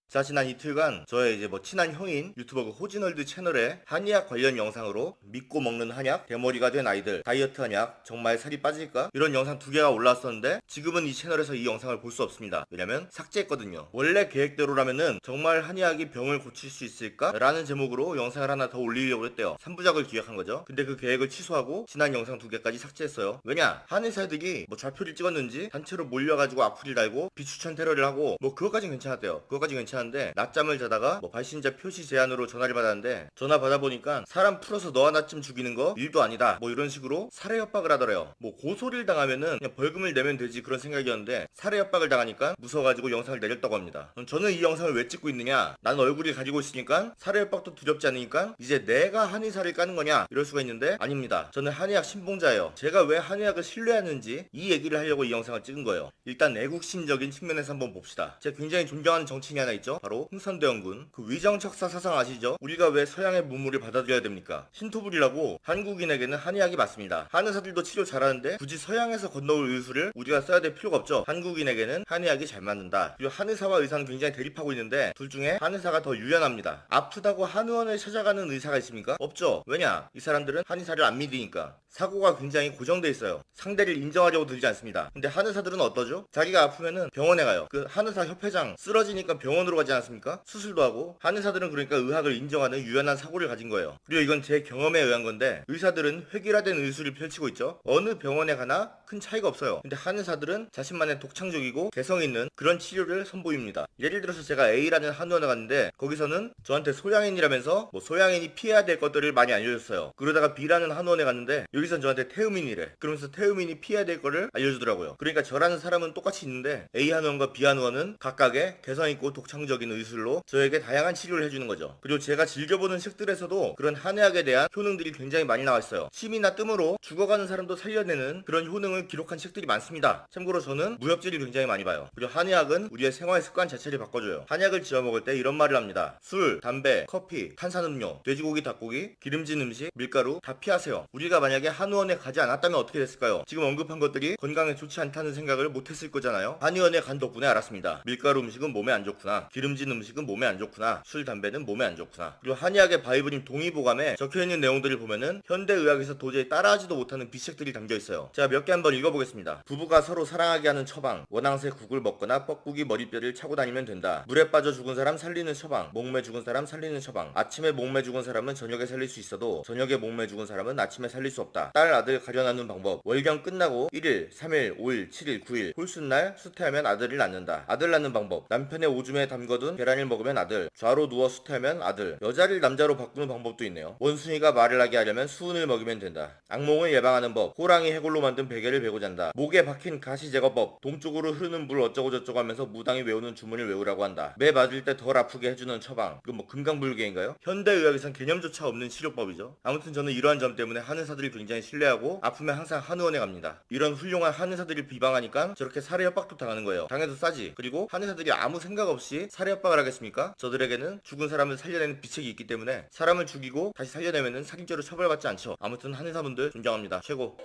자, 지난 이틀간 저의 이제 친한 형인 유튜버 호진월드 채널에 한의학 관련 영상으로 믿고 먹는 한약, 대머리가 된 아이들, 다이어트 한약, 정말 살이 빠질까? 이런 영상 2개가 올라왔었는데 지금은 이 채널에서 이 영상을 볼 수 없습니다. 왜냐면 삭제했거든요. 원래 계획대로라면은 정말 한의학이 병을 고칠 수 있을까? 라는 제목으로 영상을 하나 더 올리려고 했대요. 3부작을 기획한 거죠. 근데 그 계획을 취소하고 지난 영상 2개까지 삭제했어요. 왜냐? 한의사들이 좌표를 찍었는지 단체로 몰려가지고 악플을 달고 비추천 테러를 하고 그거까진 괜찮았대요. 그거까진 괜찮은데 낮잠을 자다가 발신자 표시 제한으로 전화를 받았는데 전화 받아보니까 사람 풀어서 너 하나쯤 죽이는 거 일도 아니다 이런 식으로 살해 협박을 하더래요. 고소를 당하면은 그냥 벌금을 내면 되지 그런 생각이었는데 살해 협박을 당하니까 무서워가지고 영상을 내렸다고 합니다. 저는 이 영상을 왜 찍고 있느냐, 난 얼굴이 가지고 있으니까 살해 협박도 두렵지 않으니까 이제 내가 한의사를 까는 거냐 이럴 수가 있는데 아닙니다. 저는 한의학 신봉자예요. 제가 왜 한의학을 신뢰하는지 이 얘기를 하려고 이 영상을 찍은 거예요. 일단 애국심적인 측면에서 한번 봅시다. 제가 굉장히 존경하는 정치인이 하나 있죠. 바로 흥선대원군. 그 위정척사 사상 아시죠? 우리가 왜 서양의 문물을 받아들여야 됩니까? 신토불이라고 한국인에게는 한의학이 맞습니다. 한의사들도 치료 잘하는데 굳이 서양에서 건너올 의술을 우리가 써야 될 필요가 없죠. 한국인에게는 한의학이 잘 맞는다. 그리고 한의사와 의사는 굉장히 대립하고 있는데 둘 중에 한의사가 더 유연합니다. 아프다고 한의원을 찾아가는 의사가 있습니까? 없죠. 왜냐? 이 사람들은 한의사를 안 믿으니까. 사고가 굉장히 고정돼 있어요. 상대를 인정하려고 들지 않습니다. 근데 한의사들은 어떠죠? 자기가 아프면은 병원에 가요. 그 한의사 협회장 쓰러지니까 병원으로 가지 않습니까? 수술도 하고. 한의사들은 그러니까 의학을 인정하는 유연한 사고를 가진 거예요. 그리고 이건 제 경험에 의한 건데 의사들은 획일화된 의술을 펼치고 있죠. 어느 병원에 가나 큰 차이가 없어요. 근데 한의사들은 자신만의 독창적이고 개성 있는 그런 치료를 선보입니다. 예를 들어서 제가 A라는 한의원에 갔는데 거기서는 저한테 소양인이라면서 소양인이 피해야 될 것들을 많이 알려줬어요. 그러다가 B라는 한의원에 갔는데 여기선 저한테 태음인이래. 그러면서 태음인이 피해야 될 거를 알려주더라고요. 그러니까 저라는 사람은 똑같이 있는데 A 한의원과 B 한의원은 각각의 개성있고 독창적인 의술로 저에게 다양한 치료를 해주는 거죠. 그리고 제가 즐겨보는 책들에서도 그런 한의학에 대한 효능들이 굉장히 많이 나와 있어요. 침이나 뜸으로 죽어가는 사람도 살려내는 그런 효능을 기록한 책들이 많습니다. 참고로 저는 무협지를 굉장히 많이 봐요. 그리고 한의학은 우리의 생활 습관 자체를 바꿔줘요. 한약을 지어 먹을 때 이런 말을 합니다. 술, 담배, 커피, 탄산음료, 돼지고기, 닭고기, 기름진 음식, 밀가루 다 피하세요. 우리가 만약에 한의원에 가지 않았다면 어떻게 됐을까요? 지금 언급한 것들이 건강에 좋지 않다는 생각을 못했을 거잖아요. 한의원에 간 덕분에 알았습니다. 밀가루 음식은 몸에 안 좋구나. 기름진 음식은 몸에 안 좋구나. 술, 담배는 몸에 안 좋구나. 그리고 한의학의 바이블인 동의보감에 적혀있는 내용들을 보면은 현대의학에서 도저히 따라하지도 못하는 비책들이 담겨있어요. 제가 몇 개 한번 읽어보겠습니다. 부부가 서로 사랑하게 하는 처방. 원앙새 국을 먹거나 뻐꾸기 머리뼈를 차고 다니면 된다. 물에 빠져 죽은 사람 살리는 처방. 목매 죽은 사람 살리는 처방. 아침에 목매 죽은 사람은 저녁에 살릴 수 있어도 저녁에 목매 죽은 사람은 아침에 살릴 수 없다. 딸 아들 가려나눈 방법. 월경 끝나고 1일, 3일, 5일, 7일, 9일 홀수날 수태하면 아들을 낳는다. 아들 낳는 방법. 남편의 오줌에 담궈둔 계란을 먹으면 아들. 좌로 누워 수태하면 아들. 여자를 남자로 바꾸는 방법도 있네요. 원숭이가 말을 하게 하려면 수은을 먹이면 된다. 악몽을 예방하는 법. 호랑이 해골로 만든 베개를 베고 잔다. 목에 박힌 가시 제거법. 동쪽으로 흐르는 물 어쩌고 저쩌고 하면서 무당이 외우는 주문을 외우라고 한다. 매 맞을 때 덜 아프게 해주는 처방. 이건 금강불개인가요? 현대의학에선 개념조차 없는 치료법이죠. 아무튼 저는 이러한 점 때문에 한의사들을 굉장히 신뢰하고 아프면 항상 한의원에 갑니다. 이런 훌륭한 한의사들을 비방하니까 저렇게 살해 협박도 당하는 거예요. 당해도 싸지. 그리고 한의사들이 아무 생각 없이 살해 협박을 하겠습니까? 저들에게는 죽은 사람을 살려내는 비책이 있기 때문에 사람을 죽이고 다시 살려내면은 살인죄로 처벌받지 않죠. 아무튼 한의사분들 존경합니다. 최고.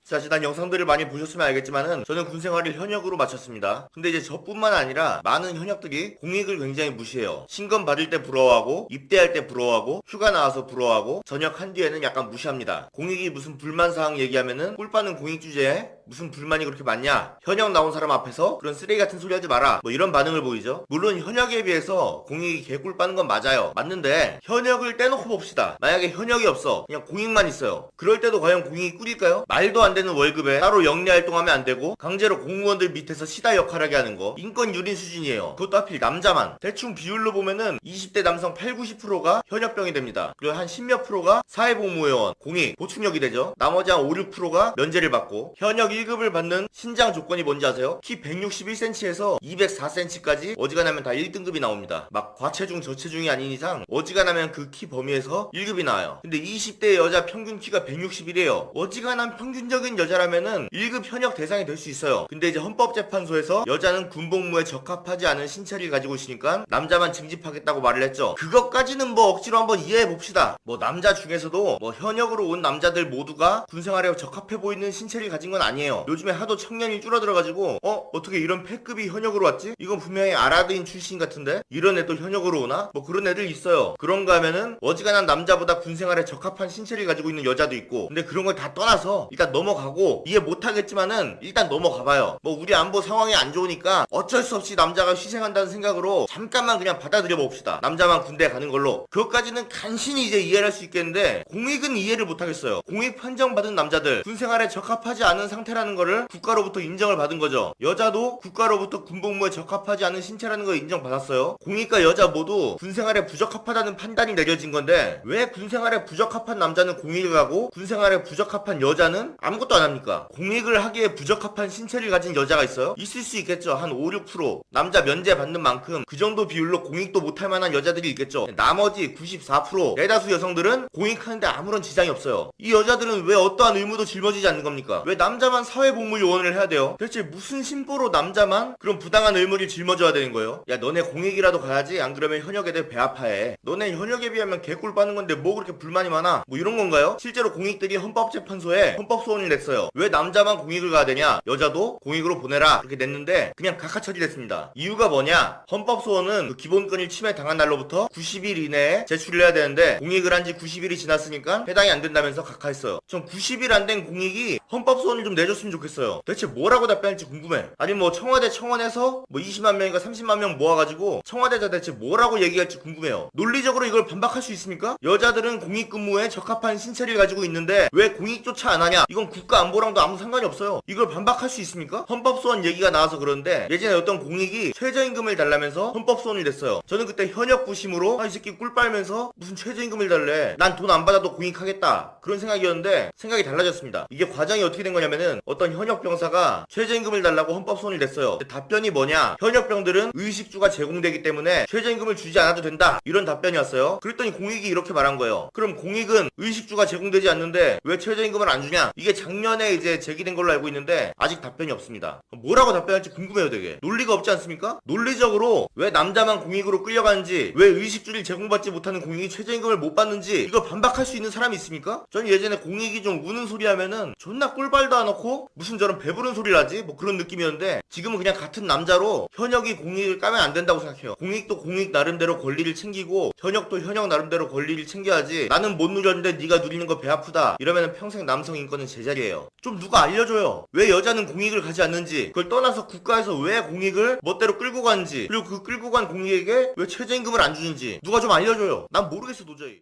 자, 지난 영상들을 많이 보셨으면 알겠지만은 저는 군생활을 현역으로 마쳤습니다. 근데 이제 저뿐만 아니라 많은 현역들이 공익을 굉장히 무시해요. 신검 받을 때 부러워하고 입대할 때 부러워하고 휴가 나와서 부러워하고 전역한 뒤에는 약간 무시합니다. 공익이 무슨 불만사항 얘기하면은 꿀 빠는 공익 주제에 무슨 불만이 그렇게 많냐? 현역 나온 사람 앞에서 그런 쓰레기 같은 소리 하지 마라. 이런 반응을 보이죠. 물론 현역에 비해서 공익이 개꿀 빠는 건 맞아요. 맞는데 현역을 떼놓고 봅시다. 만약에 현역이 없어. 그냥 공익만 있어요. 그럴 때도 과연 공익이 꿀일까요? 말도 안 되는 월급에 따로 영리 활동하면 안 되고 강제로 공무원들 밑에서 시다 역할하게 하는 거 인권 유린 수준이에요. 그것도 하필 남자만. 대충 비율로 보면은 20대 남성 8, 90%가 현역병이 됩니다. 그리고 한 10몇 프로가 사회복무회원, 공익, 보충력이 되죠. 나머지 한 5, 6%가 면제를 받고 현역 1급을 받는 신장 조건이 뭔지 아세요? 키 161cm에서 204cm까지 어지간하면 다 1등급이 나옵니다. 막 과체중 저체중이 아닌 이상 어지간하면 그 키 범위에서 1급이 나와요. 근데 20대 여자 평균 키가 161이에요. 어지간한 평균적인 여자라면은 1급 현역 대상이 될 수 있어요. 근데 이제 헌법재판소에서 여자는 군복무에 적합하지 않은 신체를 가지고 있으니까 남자만 징집하겠다고 말을 했죠. 그것까지는 억지로 한번 이해해 봅시다. 남자 중에서도 현역으로 온 남자들 모두가 군생활에 적합해 보이는 신체를 가진 건 아니에요. 아니에요. 요즘에 하도 청년이 줄어들어가지고 어떻게 이런 패급이 현역으로 왔지? 이건 분명히 아라드인 출신 같은데? 이런 애도 현역으로 오나? 뭐 그런 애들 있어요. 그런가 하면은 어지간한 남자보다 군생활에 적합한 신체를 가지고 있는 여자도 있고, 근데 그런 걸 다 떠나서 일단 넘어가고, 이해 못하겠지만은 일단 넘어가봐요. 뭐 우리 안보 상황이 안 좋으니까 어쩔 수 없이 남자가 희생한다는 생각으로 잠깐만 그냥 받아들여 봅시다. 남자만 군대 가는 걸로. 그것까지는 간신히 이제 이해를 할 수 있겠는데, 공익은 이해를 못하겠어요. 공익 판정받은 남자들, 군생활에 적합하지 않은 상태라는 거를 국가로부터 인정을 받은 거죠. 여자도 국가로부터 군복무에 적합하지 않은 신체라는 걸 인정받았어요. 공익과 여자 모두 군생활에 부적합하다는 판단이 내려진 건데, 왜 군생활에 부적합한 남자는 공익을 하고 군생활에 부적합한 여자는 아무것도 안 합니까? 공익을 하기에 부적합한 신체를 가진 여자가 있어요? 있을 수 있겠죠. 한 5, 6%. 남자 면제 받는 만큼 그 정도 비율로 공익도 못할 만한 여자들이 있겠죠. 나머지 94%, 대다수 여성들은 공익하는데 아무런 지장이 없어요. 이 여자들은 왜 어떠한 의무도 짊어지지 않는 겁니까? 왜 남자만 사회복무 요원을 해야 돼요? 대체 무슨 심보로 남자만 그런 부당한 의무를 짊어져야 되는 거예요? 야, 너네 공익이라도 가야지. 안 그러면 현역 애들 배 아파해. 너네 현역에 비하면 개꿀 빠는 건데 뭐 그렇게 불만이 많아? 뭐 이런 건가요? 실제로 공익들이 헌법재판소에 헌법소원을 냈어요. 왜 남자만 공익을 가야 되냐? 여자도 공익으로 보내라. 그렇게 냈는데 그냥 각하 처리됐습니다. 이유가 뭐냐? 헌법소원은 그 기본권을 침해당한 날로부터 90일 이내에 제출을 해야 되는데, 공익을 한 지 90일이 지났으니까 해당이 안 된다면서 각하했어요. 전 90일 안 된 공익이 헌법소원을 좀 내줬으면 좋겠어요. 대체 뭐라고 답변할지 궁금해. 아니 뭐 청와대 청원에서 뭐 20만 명인가 30만 명 모아가지고 청와대자 대체 뭐라고 얘기할지 궁금해요. 논리적으로 이걸 반박할 수 있습니까? 여자들은 공익근무에 적합한 신체를 가지고 있는데 왜 공익조차 안 하냐? 이건 국가 안보랑도 아무 상관이 없어요. 이걸 반박할 수 있습니까? 헌법소원 얘기가 나와서 그런데, 예전에 어떤 공익이 최저임금을 달라면서 헌법소원을 냈어요. 저는 그때 현역 부심으로 이 새끼 꿀 빨면서 무슨 최저임금을 달래, 난 돈 안 받아도 공익하겠다, 그런 생각이었는데 생각이 달라졌습니다. 이게 과정이 어떻게 된 거냐면은, 어떤 현역 병사가 최저임금을 달라고 헌법소원을 냈어요. 근데 답변이 뭐냐? 현역병들은 의식주가 제공되기 때문에 최저임금을 주지 않아도 된다, 이런 답변이었어요. 그랬더니 공익이 이렇게 말한 거예요. 그럼 공익은 의식주가 제공되지 않는데 왜 최저임금을 안 주냐? 이게 작년에 이제 제기된 걸로 알고 있는데 아직 답변이 없습니다. 뭐라고 답변할지 궁금해요. 되게 논리가 없지 않습니까? 논리적으로 왜 남자만 공익으로 끌려가는지, 왜 의식주를 제공받지 못하는 공익이 최저임금을 못 받는지, 이거 반박할 수 있는 사람이 있습니까? 전 예전에 공익이 좀 우는 소리 하면은 존나 꿀발도 안 넣고 무슨 저런 배부른 소리를 하지? 뭐 그런 느낌이었는데, 지금은 그냥 같은 남자로 현역이 공익을 까면 안 된다고 생각해요. 공익도 공익 나름대로 권리를 챙기고 현역도 현역 나름대로 권리를 챙겨야지, 나는 못 누렸는데 네가 누리는 거 배 아프다 이러면은 평생 남성 인권은 제자리예요. 좀 누가 알려줘요. 왜 여자는 공익을 가지 않는지, 그걸 떠나서 국가에서 왜 공익을 멋대로 끌고 가는지, 그리고 그 끌고 간 공익에게 왜 최저임금을 안 주는지 누가 좀 알려줘요. 난 모르겠어 도저히.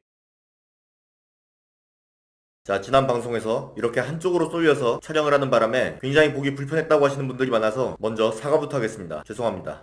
자, 지난 방송에서 이렇게 한쪽으로 쏠려서 촬영을 하는 바람에 굉장히 보기 불편했다고 하시는 분들이 많아서 먼저 사과부터 하겠습니다. 죄송합니다.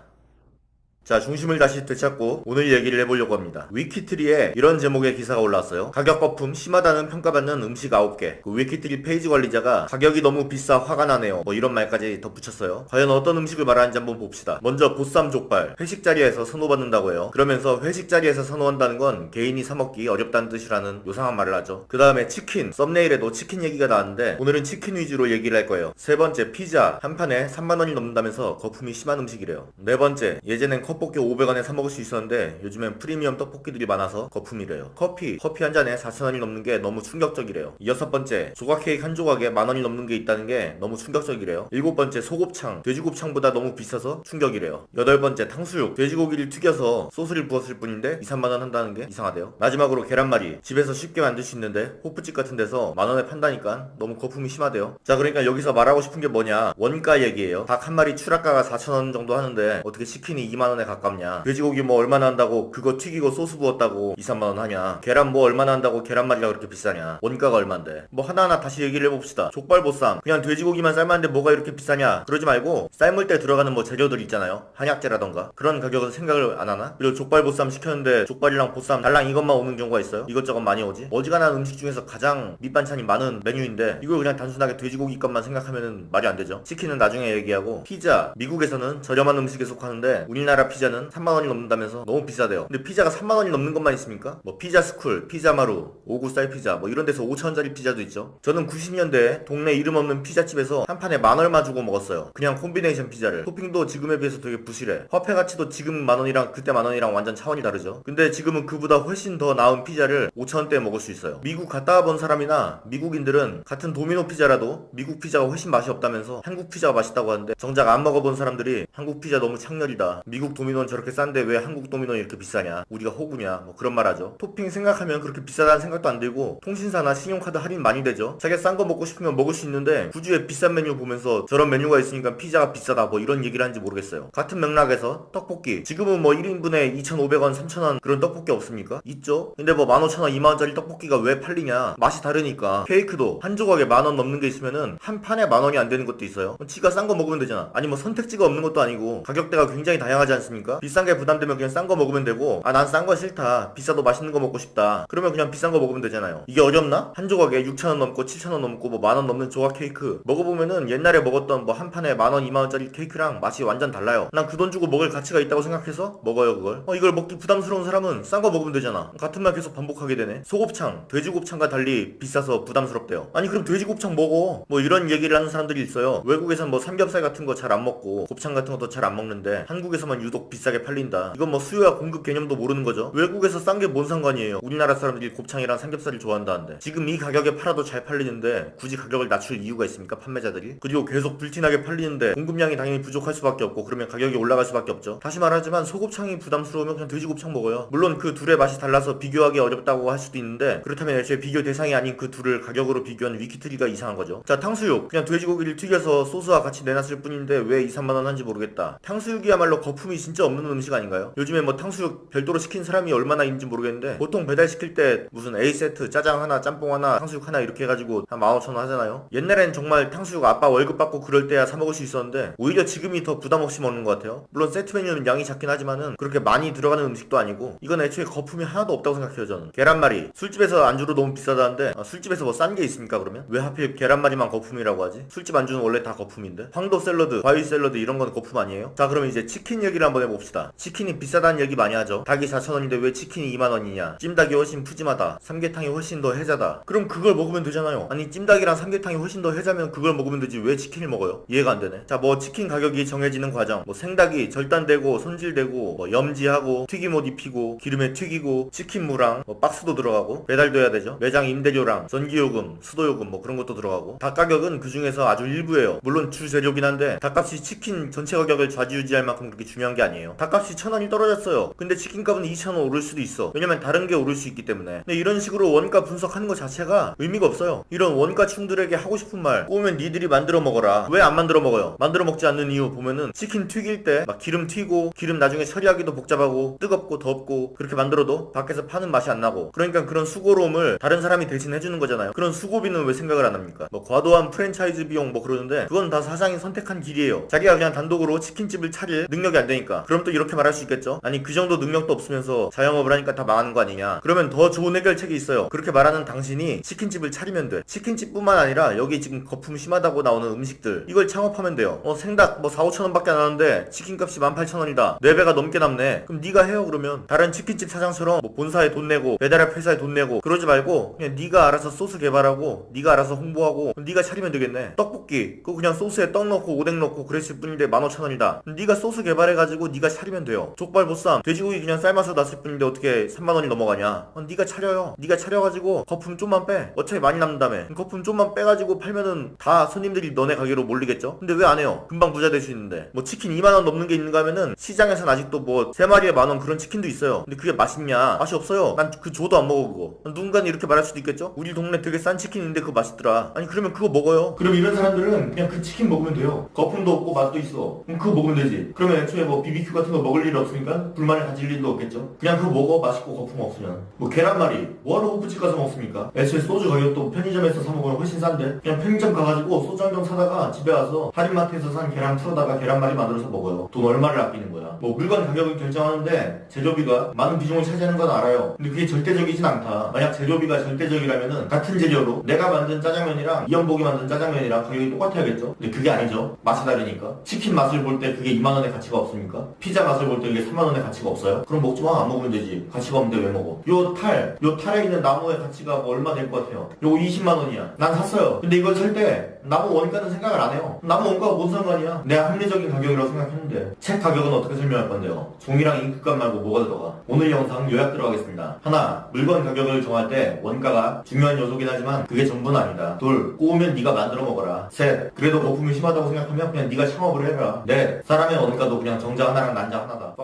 자, 중심을 다시 되찾고 오늘 얘기를 해보려고 합니다. 위키트리에 이런 제목의 기사가 올라왔어요. 가격 거품 심하다는 평가받는 음식 9개. 그 위키트리 페이지 관리자가 가격이 너무 비싸 화가 나네요, 뭐 이런 말까지 덧붙였어요. 과연 어떤 음식을 말하는지 한번 봅시다. 먼저 보쌈 족발. 회식 자리에서 선호받는다고 해요. 그러면서 회식 자리에서 선호한다는 건 개인이 사 먹기 어렵다는 뜻이라는 요상한 말을 하죠. 그 다음에 치킨. 썸네일에도 치킨 얘기가 나왔는데 오늘은 치킨 위주로 얘기를 할 거예요. 세 번째, 피자. 한 판에 3만원이 넘는다면서 거품이 심한 음식이래요. 네 번째, 예전엔 떡볶이 500원에 사 먹을 수 있었는데 요즘엔 프리미엄 떡볶이들이 많아서 거품이래요. 커피 한 잔에 4,000원이 넘는 게 너무 충격적이래요. 여섯 번째, 조각 케이크 한 조각에 10,000원이 넘는 게 있다는 게 너무 충격적이래요. 일곱 번째, 소곱창. 돼지곱창보다 너무 비싸서 충격이래요. 여덟 번째, 탕수육. 돼지고기를 튀겨서 소스를 부었을 뿐인데 2, 3만원 한다는 게 이상하대요. 마지막으로 계란말이. 집에서 쉽게 만들 수 있는데 호프집 같은 데서 10,000원에 판다니까 너무 거품이 심하대요. 자, 그러니까 여기서 말하고 싶은 게 뭐냐, 원가 얘기예요. 닭 한 마리 출하가가 4,000원 정도 하는데 어떻게 치킨이 2만원에 가깝냐, 돼지고기 뭐 얼마나 한다고 그거 튀기고 소스 부었다고 2, 3만원 하냐, 계란 뭐 얼마나 한다고 계란말이가 그렇게 비싸냐, 원가가 얼만데. 뭐 하나하나 다시 얘기를 해봅시다. 족발보쌈, 그냥 돼지고기만 삶았는데 뭐가 이렇게 비싸냐, 그러지 말고 삶을 때 들어가는 뭐 재료들 있잖아요, 한약재라던가. 그런 가격은 생각을 안 하나? 그리고 족발보쌈 시켰는데 족발이랑 보쌈 달랑 이것만 오는 경우가 있어요. 이것저것 많이 오지. 어지간한 음식 중에서 가장 밑반찬이 많은 메뉴인데 이걸 그냥 단순하게 돼지고기 값만 생각하면은 말이 안 되죠. 치킨은 나중에 얘기하고, 피자. 미국에서는 저렴한 음식에 속하는데 우리나라 피자는 3만원이 넘는다면서 너무 비싸대요. 근데 피자가 3만원이 넘는 것만 있습니까? 뭐 피자스쿨, 피자마루, 오구 쌀피자 뭐 이런 데서 5천원짜리 피자도 있죠. 저는 90년대에 동네 이름 없는 피자집에서 한 판에 만 얼마 주고 먹었어요. 그냥 콤비네이션 피자를. 토핑도 지금에 비해서 되게 부실해. 화폐 가치도 지금 만원이랑 그때 만원이랑 완전 차원이 다르죠. 근데 지금은 그보다 훨씬 더 나은 피자를 5천원대에 먹을 수 있어요. 미국 갔다 와본 사람이나 미국인들은 같은 도미노 피자라도 미국 피자가 훨씬 맛이 없다면서 한국 피자가 맛있다고 하는데, 정작 안 먹어본 사람들이 한국 피자 너무 창렬이다, 미국 도미노는 저렇게 싼데 왜 한국 도미노는 이렇게 비싸냐, 우리가 호구냐, 뭐 그런 말 하죠. 토핑 생각하면 그렇게 비싸다는 생각도 안 들고 통신사나 신용카드 할인 많이 되죠. 자기가 싼 거 먹고 싶으면 먹을 수 있는데 굳이 왜 비싼 메뉴 보면서 저런 메뉴가 있으니까 피자가 비싸다 뭐 이런 얘기를 하는지 모르겠어요. 같은 맥락에서 떡볶이, 지금은 뭐 1인분에 2,500원 3,000원 그런 떡볶이 없습니까? 있죠. 근데 뭐 15,000원 2만원짜리 떡볶이가 왜 팔리냐, 맛이 다르니까. 케이크도 한 조각에 만원 넘는 게 있으면은 한 판에 만원이 안 되는 것도 있어요. 지가 싼 거 먹으면 되잖아. 아니 뭐 선택지가 없는 것도 아니고 가격대가 굉장히 다양하지 않습니까? 비싼 게 부담되면 그냥 싼 거 먹으면 되고, 아 난 싼 거 싫다, 비싸도 맛있는 거 먹고 싶다, 그러면 그냥 비싼 거 먹으면 되잖아요. 이게 어렵나? 한 조각에 6,000원 넘고 7,000원 넘고 뭐 만원 넘는 조각 케이크 먹어보면은 옛날에 먹었던 뭐 한 판에 만원 2만원짜리 케이크랑 맛이 완전 달라요. 난 그 돈 주고 먹을 가치가 있다고 생각해서 먹어요 그걸. 이걸 먹기 부담스러운 사람은 싼 거 먹으면 되잖아. 같은 말 계속 반복하게 되네. 소곱창, 돼지곱창과 달리 비싸서 부담스럽대요. 아니 그럼 돼지곱창 먹어, 뭐 이런 얘기를 하는 사람들이 있어요. 외국에선 뭐 삼겹살 같은 거 잘 안 먹고 곱창 같은 것도 잘 안 먹는데 한국에서만 유독 비싸게 팔린다. 이건 뭐 수요와 공급 개념도 모르는 거죠. 외국에서 싼 게 뭔 상관이에요. 우리나라 사람들이 곱창이랑 삼겹살을 좋아한다는데. 지금 이 가격에 팔아도 잘 팔리는데 굳이 가격을 낮출 이유가 있습니까, 판매자들이? 그리고 계속 불티나게 팔리는데 공급량이 당연히 부족할 수밖에 없고, 그러면 가격이 올라갈 수밖에 없죠. 다시 말하지만 소곱창이 부담스러우면 그냥 돼지곱창 먹어요. 물론 그 둘의 맛이 달라서 비교하기 어렵다고 할 수도 있는데, 그렇다면 애초에 비교 대상이 아닌 그 둘을 가격으로 비교하는 위키트리가 이상한 거죠. 자, 탕수육, 그냥 돼지고기를 튀겨서 소스와 같이 내놨을 뿐인데 왜 2, 3만원 한지 모르겠다. 탕수육이야말로 거품이 진짜 없는 음식 아닌가요? 요즘에 뭐 탕수육 별도로 시킨 사람이 얼마나 있는지 모르겠는데, 보통 배달시킬 때 무슨 A세트 짜장 하나 짬뽕 하나 탕수육 하나 이렇게 해가지고 한 15,000원 하잖아요. 옛날엔 정말 탕수육 아빠 월급 받고 그럴 때야 사 먹을 수 있었는데 오히려 지금이 더 부담 없이 먹는 것 같아요. 물론 세트 메뉴는 양이 작긴 하지만은 그렇게 많이 들어가는 음식도 아니고, 이건 애초에 거품이 하나도 없다고 생각해요 저는. 계란말이, 술집에서 안주로 너무 비싸다는데 술집에서 뭐 싼 게 있습니까 그러면? 왜 하필 계란말이만 거품이라고 하지? 술집 안주는 원래 다 거품인데. 황도 샐러드, 과일 샐러드 이런 건 거품 아니에요? 자, 그러면 이제 치킨 얘기를 한번 해봅시다. 치킨이 비싸다는 얘기 많이 하죠. 닭이 4,000원인데 왜 치킨이 2만원이냐, 찜닭이 훨씬 푸짐하다, 삼계탕이 훨씬 더 해자다. 그럼 그걸 먹으면 되잖아요. 아니 찜닭이랑 삼계탕이 훨씬 더 해자면 그걸 먹으면 되지 왜 치킨을 먹어요? 이해가 안 되네. 자, 뭐 치킨 가격이 정해지는 과정, 뭐 생닭이 절단되고 손질되고 뭐 염지하고 튀김옷 입히고 기름에 튀기고 치킨무랑 뭐 박스도 들어가고 배달도 해야 되죠. 매장 임대료랑 전기요금, 수도요금 뭐 그런 것도 들어가고. 닭 가격은 그 중에서 아주 일부예요. 물론 주재료긴 한데 닭값이 치킨 전체 가격을 좌지우지할 만큼 그렇게 중요한 게 아니에요. 닭값이 1,000원이 떨어졌어요. 근데 치킨값은 2,000원 오를 수도 있어. 왜냐면 다른 게 오를 수 있기 때문에. 근데 이런 식으로 원가 분석하는 것 자체가 의미가 없어요. 이런 원가충들에게 하고 싶은 말, 꼬우면 니들이 만들어 먹어라. 왜 안 만들어 먹어요? 만들어 먹지 않는 이유 보면은 치킨 튀길 때 막 기름 튀고 기름 나중에 처리하기도 복잡하고 뜨겁고 덥고, 그렇게 만들어도 밖에서 파는 맛이 안 나고, 그러니까 그런 수고로움을 다른 사람이 대신 해주는 거잖아요. 그런 수고비는 왜 생각을 안 합니까? 뭐 과도한 프랜차이즈 비용 뭐 그러는데 그건 다 사장이 선택한 길이에요. 자기가 그냥 단독으로 치킨집을 차릴 능력이 안 되니까. 그럼 또 이렇게 말할 수 있겠죠? 아니 그 정도 능력도 없으면서 자영업을 하니까 다 망하는 거 아니냐. 그러면 더 좋은 해결책이 있어요. 그렇게 말하는 당신이 치킨집을 차리면 돼. 치킨집뿐만 아니라 여기 지금 거품 심하다고 나오는 음식들, 이걸 창업하면 돼요. 생닭 뭐 4, 5천원 밖에 안 하는데 치킨값이 18,000원이다. 4배가 넘게 남네. 그럼 네가 해요. 그러면 다른 치킨집 사장처럼 뭐 본사에 돈 내고 배달앱 회사에 돈 내고 그러지 말고 그냥 네가 알아서 소스 개발하고 네가 알아서 홍보하고 네가 차리면 되겠네. 떡볶이 그거 그냥 소스에 떡 넣고 오뎅 넣고 그랬을 뿐인데 15,000원이다. 네가 소스 개발해가지고 네가 차리면 돼요. 족발보쌈 돼지고기 그냥 삶아서 놨을 뿐인데 어떻게 3만원이 넘어가냐. 네가 차려요. 네가 차려가지고 거품 좀만 빼. 어차피 많이 남는다며. 거품 좀만 빼가지고 팔면은 다 손님들이 너네 가게로 몰리겠죠. 근데 왜 안 해요? 금방 부자 될 수 있는데. 뭐 치킨 2만원 넘는 게 있는가 하면은 시장에선 아직도 뭐 3마리에 만원 그런 치킨도 있어요. 근데 그게 맛있냐? 맛이 없어요. 난 그 조도 안 먹어 그거. 누군가는 이렇게 말할 수도 있겠죠? 우리 동네 되게 싼 치킨인데 그거 맛있더라. 아니 그러면 그거 먹어요. 그럼 이런 사람들은 그냥 그 치킨 먹으면 돼요. 거품도 없고 맛도 있어. 그럼 그거 먹으면 되지. 그러면 애초에 뭐 BBQ 같은 거 먹을 일 없으니까 불만을 가질 일도 없겠죠. 그냥 그거 먹어. 맛있고 거품 없으면. 뭐 계란말이 뭐하러 호프집 가서 먹습니까? 애초에 소주 가격도 편의점에서 사 먹으면 훨씬 싼데 그냥 편의점 가가지고 소주 한 병 사다가 집에 와서 할인마트에서 산 계란 풀어다가 계란말이 만들어서 먹어요. 돈 얼마를 아끼는 거야. 뭐 물건 가격을 결정하는데 재료비가 많은 비중을 차지하는 건 알아요. 근데 그게 절대적이진 않다. 만약 재료비가 절대적이라면은 같은 재료로 내가 만든 짜장면이랑 이연복이 만든 짜장면이랑 가격이 똑같아야겠죠. 근데 그게 아니죠. 맛이 다르니까. 치킨 맛을 볼 때 그게 2만원의 가치가 없습니까? 있습니까? 피자 맛을 볼 때 이게 3만 원의 가치가 없어요? 그럼 먹지 마. 안 먹으면 되지. 가치가 없는데 왜 먹어? 요 탈에 있는 나무의 가치가 뭐 얼마 될 것 같아요? 요거 20만 원이야. 난 샀어요. 근데 이걸 살 때 나무 원가는 생각을 안 해요. 나무 원가가 뭔 상관이야? 내가 합리적인 가격이라고 생각했는데 책 가격은 어떻게 설명할 건데요? 종이랑 잉크값 말고 뭐가 들어가? 오늘 영상 요약 들어가겠습니다. 하나, 물건 가격을 정할 때 원가가 중요한 요소긴 하지만 그게 전부는 아니다. 둘, 꼬우면 네가 만들어 먹어라. 셋, 그래도 거품이 심하다고 생각하면 그냥 네가 창업을 해라. 넷, 사람의 원가도 그냥 정자 하나랑 난자 하나다.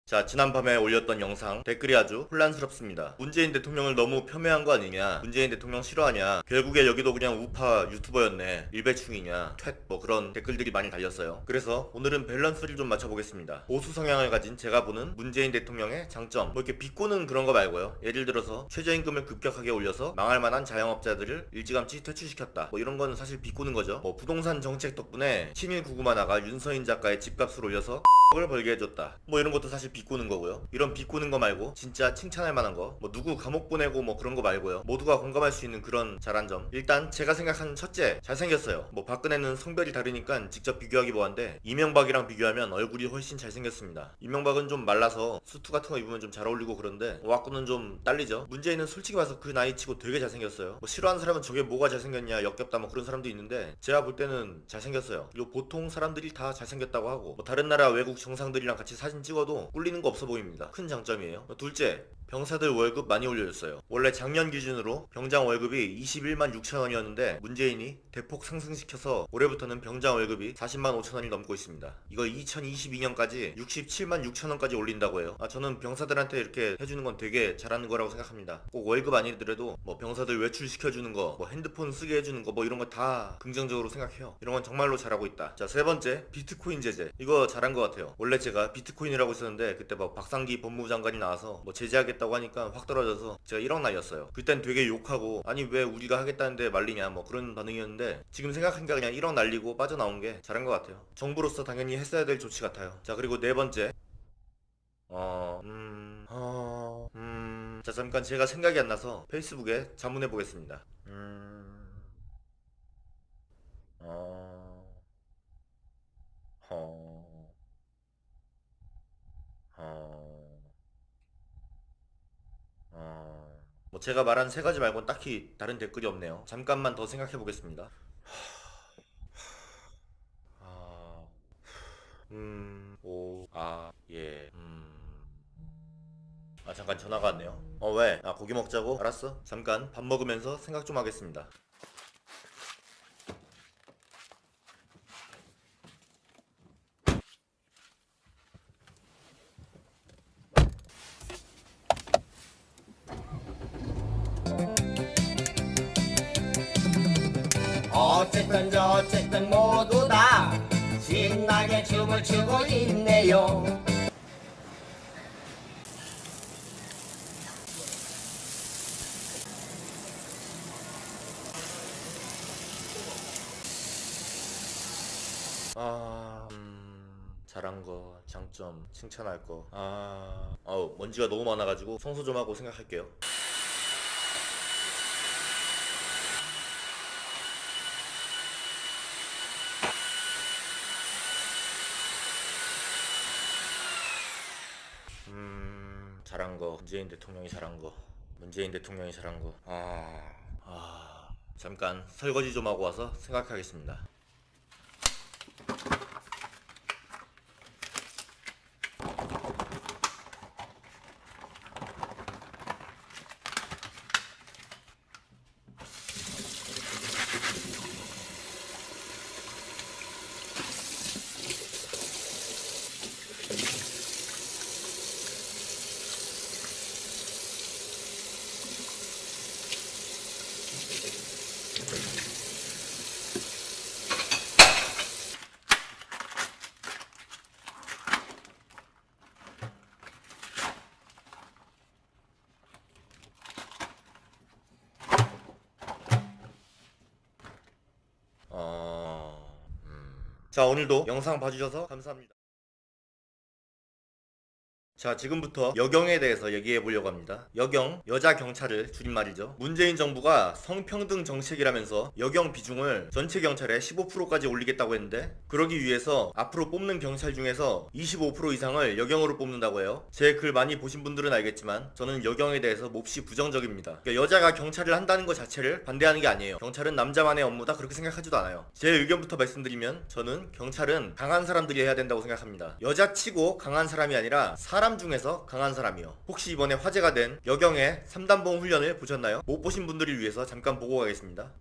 자, 지난밤에 올렸던 영상 댓글이 아주 혼란스럽습니다. 문재인 대통령을 너무 폄훼한 거 아니냐, 문재인 대통령 싫어하냐, 결국에 여기도 그냥 우파 유튜버였네, 일배충이냐, 퇴, 뭐 그런 댓글들이 많이 달렸어요. 그래서 오늘은 밸런스를 좀 맞춰보겠습니다. 보수 성향을 가진 제가 보는 문재인 대통령의 장점, 뭐 이렇게 비꼬는 그런 거 말고요. 예를 들어서 최저임금을 급격하게 올려서 망할 만한 자영업자들을 일찌감치 퇴출시켰다, 뭐 이런 거는 사실 비꼬는 거죠. 뭐 부동산 정책 덕분에 친일 구구만화가 윤서인 작가의 집값을 올려서 을 벌게 해줬다, 뭐 이런 것도 사실 비꼬는 거고요. 이런 비꼬는 거 말고 진짜 칭찬할 만한 거, 뭐 누구 감옥 보내고 뭐 그런 거 말고요. 모두가 공감할 수 있는 그런 잘한 점. 일단 제가 생각하는 첫째, 잘생겼어요. 뭐 박근혜는 성별이 다르니까 직접 비교하기 뭐한데 이명박이랑 비교하면 얼굴이 훨씬 잘생겼습니다. 이명박은 좀 말라서 수트 같은 거 입으면 좀 잘 어울리고 그런데 와꾸는 좀 딸리죠. 문재인은 솔직히 봐서 그 나이 치고 되게 잘생겼어요. 뭐 싫어하는 사람은 저게 뭐가 잘생겼냐, 역겹다 뭐 그런 사람도 있는데 제가 볼 때는 잘생겼어요. 그리고 보통 사람들이 다 잘생겼다고 하고 뭐 다른 나라 외국 정상들이랑 같이 사진 찍어도 꿀리는 거 없어 보입니다. 큰 장점이에요. 둘째, 병사들 월급 많이 올려줬어요. 원래 작년 기준으로 병장 월급이 21만 6천 원이었는데 문재인이 대폭 상승시켜서 올해부터는 병장 월급이 40만 5천 원이 넘고 있습니다. 이걸 2022년까지 67만 6천 원까지 올린다고 해요. 저는 병사들한테 이렇게 해주는 건 되게 잘하는 거라고 생각합니다. 꼭 월급 아니더라도 뭐 병사들 외출시켜주는 거, 뭐 핸드폰 쓰게 해주는 거, 뭐 이런 거 다 긍정적으로 생각해요. 이런 건 정말로 잘하고 있다. 자, 세 번째, 비트코인 제재. 이거 잘한 것 같아요. 원래 제가 비트코인이라고 있었는데 그때 뭐 박상기 법무부 장관이 나와서 뭐 제재하겠다고 하니까 확 떨어져서 제가 1억 날렸어요. 그땐 되게 욕하고 아니 왜 우리가 하겠다는데 말리냐 뭐 그런 반응이었는데 지금 생각하니까 그냥 1억 날리고 빠져나온 게 잘한 것 같아요. 정부로서 당연히 했어야 될 조치 같아요. 자, 그리고 네 번째, 자, 잠깐 제가 생각이 안 나서 페이스북에 자문해 보겠습니다. 어, 어, 어, 뭐 제가 말한 세 가지 말고는 딱히 다른 댓글이 없네요. 잠깐만 더 생각해 보겠습니다. 아, 예, 잠깐 전화가 왔네요. 왜? 고기 먹자고? 알았어. 잠깐 밥 먹으면서 생각 좀 하겠습니다. 어쨌든 저쨌든 모두 다 신나게 춤을 추고 있네요. 잘한 거, 장점, 칭찬할 거. 먼지가 너무 많아가지고 청소 좀 하고 생각할게요. 잘한 거, 문재인 대통령이 잘한 거, 문재인 대통령이 잘한 거. 잠깐 설거지 좀 하고 와서 생각하겠습니다. 자, 오늘도 영상 봐주셔서 감사합니다. 자, 지금부터 여경에 대해서 얘기해 보려고 합니다. 여경, 여자 경찰을 줄임말이죠. 문재인 정부가 성평등 정책이라면서 여경 비중을 전체 경찰의 15%까지 올리겠다고 했는데, 그러기 위해서 앞으로 뽑는 경찰 중에서 25% 이상을 여경으로 뽑는다고 해요. 제 글 많이 보신 분들은 알겠지만 저는 여경에 대해서 몹시 부정적입니다. 그러니까 여자가 경찰을 한다는 것 자체를 반대하는 게 아니에요. 경찰은 남자만의 업무다 그렇게 생각하지도 않아요. 제 의견부터 말씀드리면 저는 경찰은 강한 사람들이 해야 된다고 생각합니다. 여자치고 강한 사람이 아니라 사람 중에서 강한 사람이요. 혹시 이번에 화제가 된 여경의 3단봉 훈련을 보셨나요? 못 보신 분들을 위해서 잠깐 보고 가겠습니다.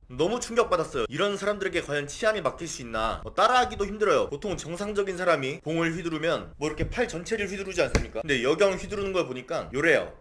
너무 충격받았어요. 이런 사람들에게 과연 치안이 맡길 수 있나. 따라하기도 힘들어요. 보통 정상적인 사람이 봉을 휘두르면 뭐 이렇게 팔 전체를 휘두르지 않습니까? 근데 여경 휘두르는 걸 보니까 요래요.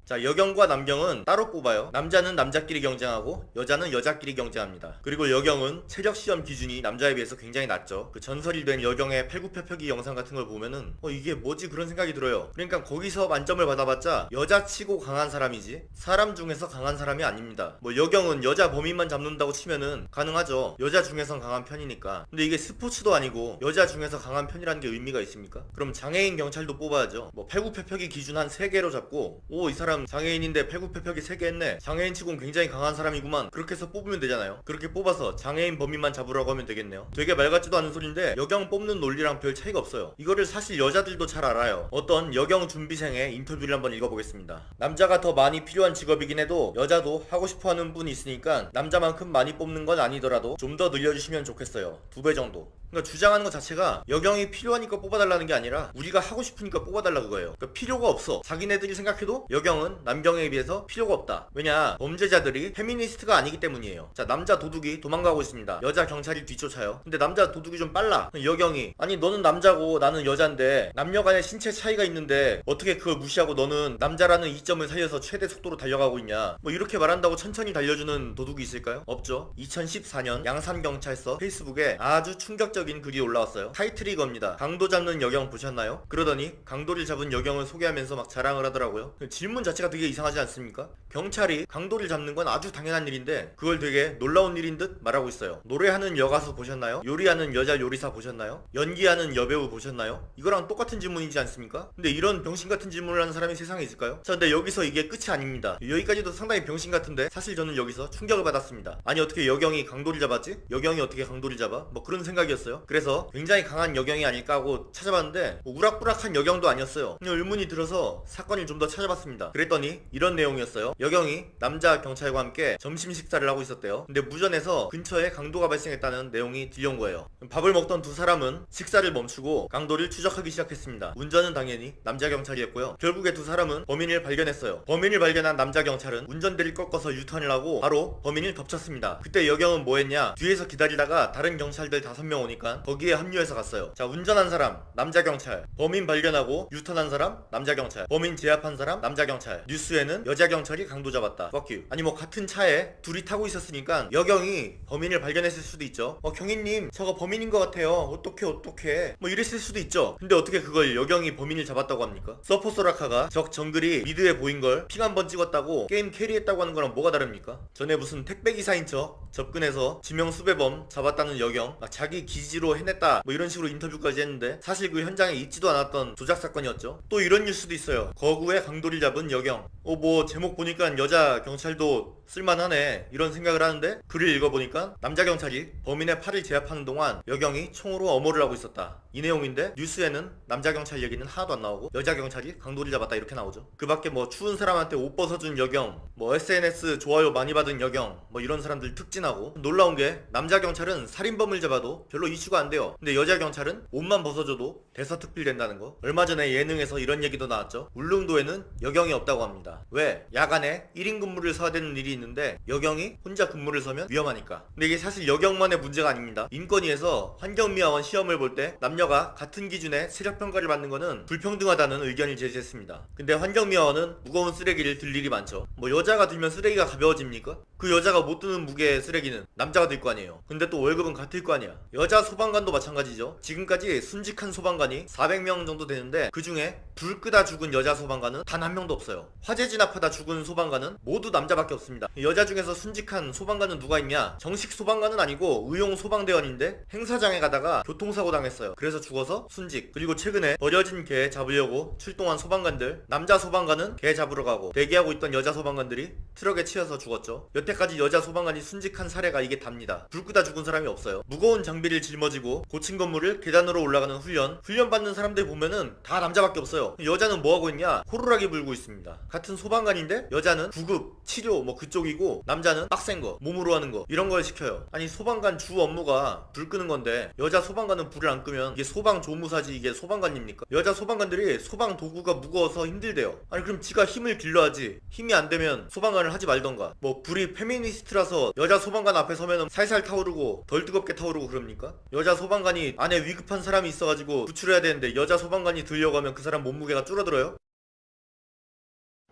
자, 여경과 남경은 따로 뽑아요. 남자는 남자끼리 경쟁하고 여자는 여자끼리 경쟁합니다. 그리고 여경은 체력 시험 기준이 남자에 비해서 굉장히 낮죠. 그 전설이 된 여경의 팔굽혀펴기 영상 같은 걸 보면은 이게 뭐지 그런 생각이 들어요. 그러니까 거기서 만점을 받아봤자 여자치고 강한 사람이지 사람 중에서 강한 사람이 아닙니다. 뭐 여경은 여자 범인만 잡는다고 치면은 가능하죠. 여자 중에선 강한 편이니까. 근데 이게 스포츠도 아니고 여자 중에서 강한 편이라는 게 의미가 있습니까? 그럼 장애인 경찰도 뽑아야죠. 뭐 팔굽혀펴기 기준 한 3개로 잡고 이 사람 장애인인데 팔굽혀펴기 3개 했네. 장애인 치고는 굉장히 강한 사람이구만. 그렇게 해서 뽑으면 되잖아요. 그렇게 뽑아서 장애인 범인만 잡으라고 하면 되겠네요. 되게 말 같지도 않은 소린데 여경 뽑는 논리랑 별 차이가 없어요. 이거를 사실 여자들도 잘 알아요. 어떤 여경 준비생의 인터뷰를 한번 읽어보겠습니다. 남자가 더 많이 필요한 직업이긴 해도 여자도 하고 싶어하는 분이 있으니까 남자만큼 많이 뽑는 건 아니더라도 좀 더 늘려주시면 좋겠어요. 2배 정도. 그러니까 주장하는 것 자체가 여경이 필요하니까 뽑아달라는 게 아니라 우리가 하고 싶으니까 뽑아달라 그거예요. 그러니까 필요가 없어. 자기네들이 생각해도 여경은 남경에 비해서 필요가 없다. 왜냐? 범죄자들이 페미니스트가 아니기 때문이에요. 자, 남자 도둑이 도망가고 있습니다. 여자 경찰이 뒤쫓아요. 근데 남자 도둑이 좀 빨라. 여경이 아니 너는 남자고 나는 여잔데 남녀 간의 신체 차이가 있는데 어떻게 그걸 무시하고 너는 남자라는 이점을 살려서 최대 속도로 달려가고 있냐. 뭐 이렇게 말한다고 천천히 달려주는 도둑이 있을까요? 없죠. 2014년 양산경찰서 페이스북에 아주 충격적인 글이 올라왔어요. 타이틀이 이겁니다. 강도 잡는 여경 보셨나요? 그러더니 강도를 잡은 여경을 소개하면서 막 자랑을 하더라고요. 질문 자체가 되게 이상하지 않습니까? 경찰이 강도를 잡는 건 아주 당연한 일인데 그걸 되게 놀라운 일인 듯 말하고 있어요. 노래하는 여가수 보셨나요? 요리하는 여자 요리사 보셨나요? 연기하는 여배우 보셨나요? 이거랑 똑같은 질문이지 않습니까? 근데 이런 병신 같은 질문을 하는 사람이 세상에 있을까요? 자, 근데 여기서 이게 끝이 아닙니다. 여기까지도 상당히 병신 같은데 사실 저는 여기서 충격을 받았습니다. 아니 어떻게 여경이 강도를 잡았지? 여경이 어떻게 강도를 잡아? 뭐 그런 생각이었어요. 그래서 굉장히 강한 여경이 아닐까 하고 찾아봤는데 우락부락한 여경도 아니었어요. 그냥 의문이 들어서 사건을 좀 더 찾아봤습니다. 그랬더니 이런 내용이었어요. 여경이 남자 경찰과 함께 점심 식사를 하고 있었대요. 근데 무전에서 근처에 강도가 발생했다는 내용이 들려온 거예요. 밥을 먹던 두 사람은 식사를 멈추고 강도를 추적하기 시작했습니다. 운전은 당연히 남자 경찰이었고요. 결국에 두 사람은 범인을 발견했어요. 범인을 발견한 남자 경찰은 운전대를 꺾어서 유턴을 하고 바로 범인을 덮쳤습니다. 그때 여경은 뭐 했냐? 뒤에서 기다리다가 다른 경찰들 5명 오니까 거기에 합류해서 갔어요. 자, 운전한 사람 남자 경찰, 범인 발견하고 유턴한 사람 남자 경찰, 범인 제압한 사람 남자 경찰. 뉴스에는 여자 경찰이 강도 잡았다. Fuck you. 아니 뭐 같은 차에 둘이 타고 있었으니까 여경이 범인을 발견했을 수도 있죠. 경희님 저거 범인인 것 같아요. 어떡해 뭐 이랬을 수도 있죠. 근데 어떻게 그걸 여경이 범인을 잡았다고 합니까? 서포 소라카가 적 정글이 미드에 보인 걸 핑 한 번 찍었다고 게임 캐리했다고 하는 거랑 뭐가 다릅니까? 전에 무슨 택배기사인 척 접근해서 지명 수배범 잡았다는 여경 자기 기지로 해냈다 뭐 이런 식으로 인터뷰까지 했는데 사실 그 현장에 있지도 않았던 조작 사건이었죠. 또 이런 뉴스도 있어요. 거구에 강도를 잡은 여경. 뭐 제목 보니까 여자 경찰도 쓸만하네 이런 생각을 하는데 글을 읽어보니까 남자 경찰이 범인의 팔을 제압하는 동안 여경이 총으로 엄호를 하고 있었다. 이 내용인데 뉴스에는 남자 경찰 얘기는 하나도 안 나오고 여자 경찰이 강도를 잡았다 이렇게 나오죠. 그 밖에 뭐 추운 사람한테 옷 벗어준 여경, 뭐 SNS 좋아요 많이 받은 여경, 뭐 이런 사람들 특진하고 놀라운 게 남자 경찰은 살인범을 잡아도 별로 이슈가 안 돼요. 근데 여자 경찰은 옷만 벗어줘도 대서특필된다는 거. 얼마 전에 예능에서 이런 얘기도 나왔죠. 울릉도에는 여경이 없다고 합니다. 왜? 야간에 1인 근무를 서야 되는 일이 있는데 여경이 혼자 근무를 서면 위험하니까. 근데 이게 사실 여경만의 문제가 아닙니다. 인권위에서 환경미화원 시험을 볼 때 남녀가 같은 기준의 세력평가를 받는 거는 불평등하다는 의견을 제시했습니다. 근데 환경미화원은 무거운 쓰레기를 들 일이 많죠. 뭐 여자가 들면 쓰레기가 가벼워집니까? 그 여자가 못 드는 무게의 쓰레기는 남자가 들 거 아니에요. 근데 또 월급은 같을 거 아니야. 여자 소방관도 마찬가지죠. 지금까지 순직한 소방관이 400명 정도 되는데 그 중에 불 끄다 죽은 여자 소방관은 단 한 명도 없어요. 화재 진압하다 죽은 소방관은 모두 남자밖에 없습니다. 여자 중에서 순직한 소방관은 누가 있냐? 정식 소방관은 아니고 의용 소방대원인데 행사장에 가다가 교통사고 당했어요. 그래서 죽어서 순직. 그리고 최근에 버려진 개 잡으려고 출동한 소방관들, 남자 소방관은 개 잡으러 가고 대기하고 있던 여자 소방관들이 트럭에 치여서 죽었죠. 여태까지 여자 소방관이 순직한 사례가 이게 답니다. 불 끄다 죽은 사람이 없어요. 무거운 장비를 짊어지고 고층 건물을 계단으로 올라가는 훈련 받는 사람들 보면은 다 남자밖에 없어요. 여자는 뭐하고 있냐? 호루라기 불고 있습니다. 같은 소방관인데 여자는 구급, 치료 뭐 그쪽이고 남자는 빡센 거, 몸으로 하는 거 이런 걸 시켜요. 아니 소방관 주 업무가 불 끄는 건데 여자 소방관은 불을 안 끄면 이게 소방 조무사지 이게 소방관입니까? 여자 소방관들이 소방 도구가 무거워서 힘들대요. 아니 그럼 지가 힘을 길러야지. 힘이 안 되면 소방관을 하지 말던가. 뭐 불이 페미니스트라서 여자 소방관 앞에 서면 살살 타오르고 덜 뜨겁게 타오르고 그럽니까? 여자 소방관이 안에 위급한 사람이 있어가지고 구출해야 되는데 여자 소방관이 들려고 하면 그 사람 몸무게가 줄어들어요?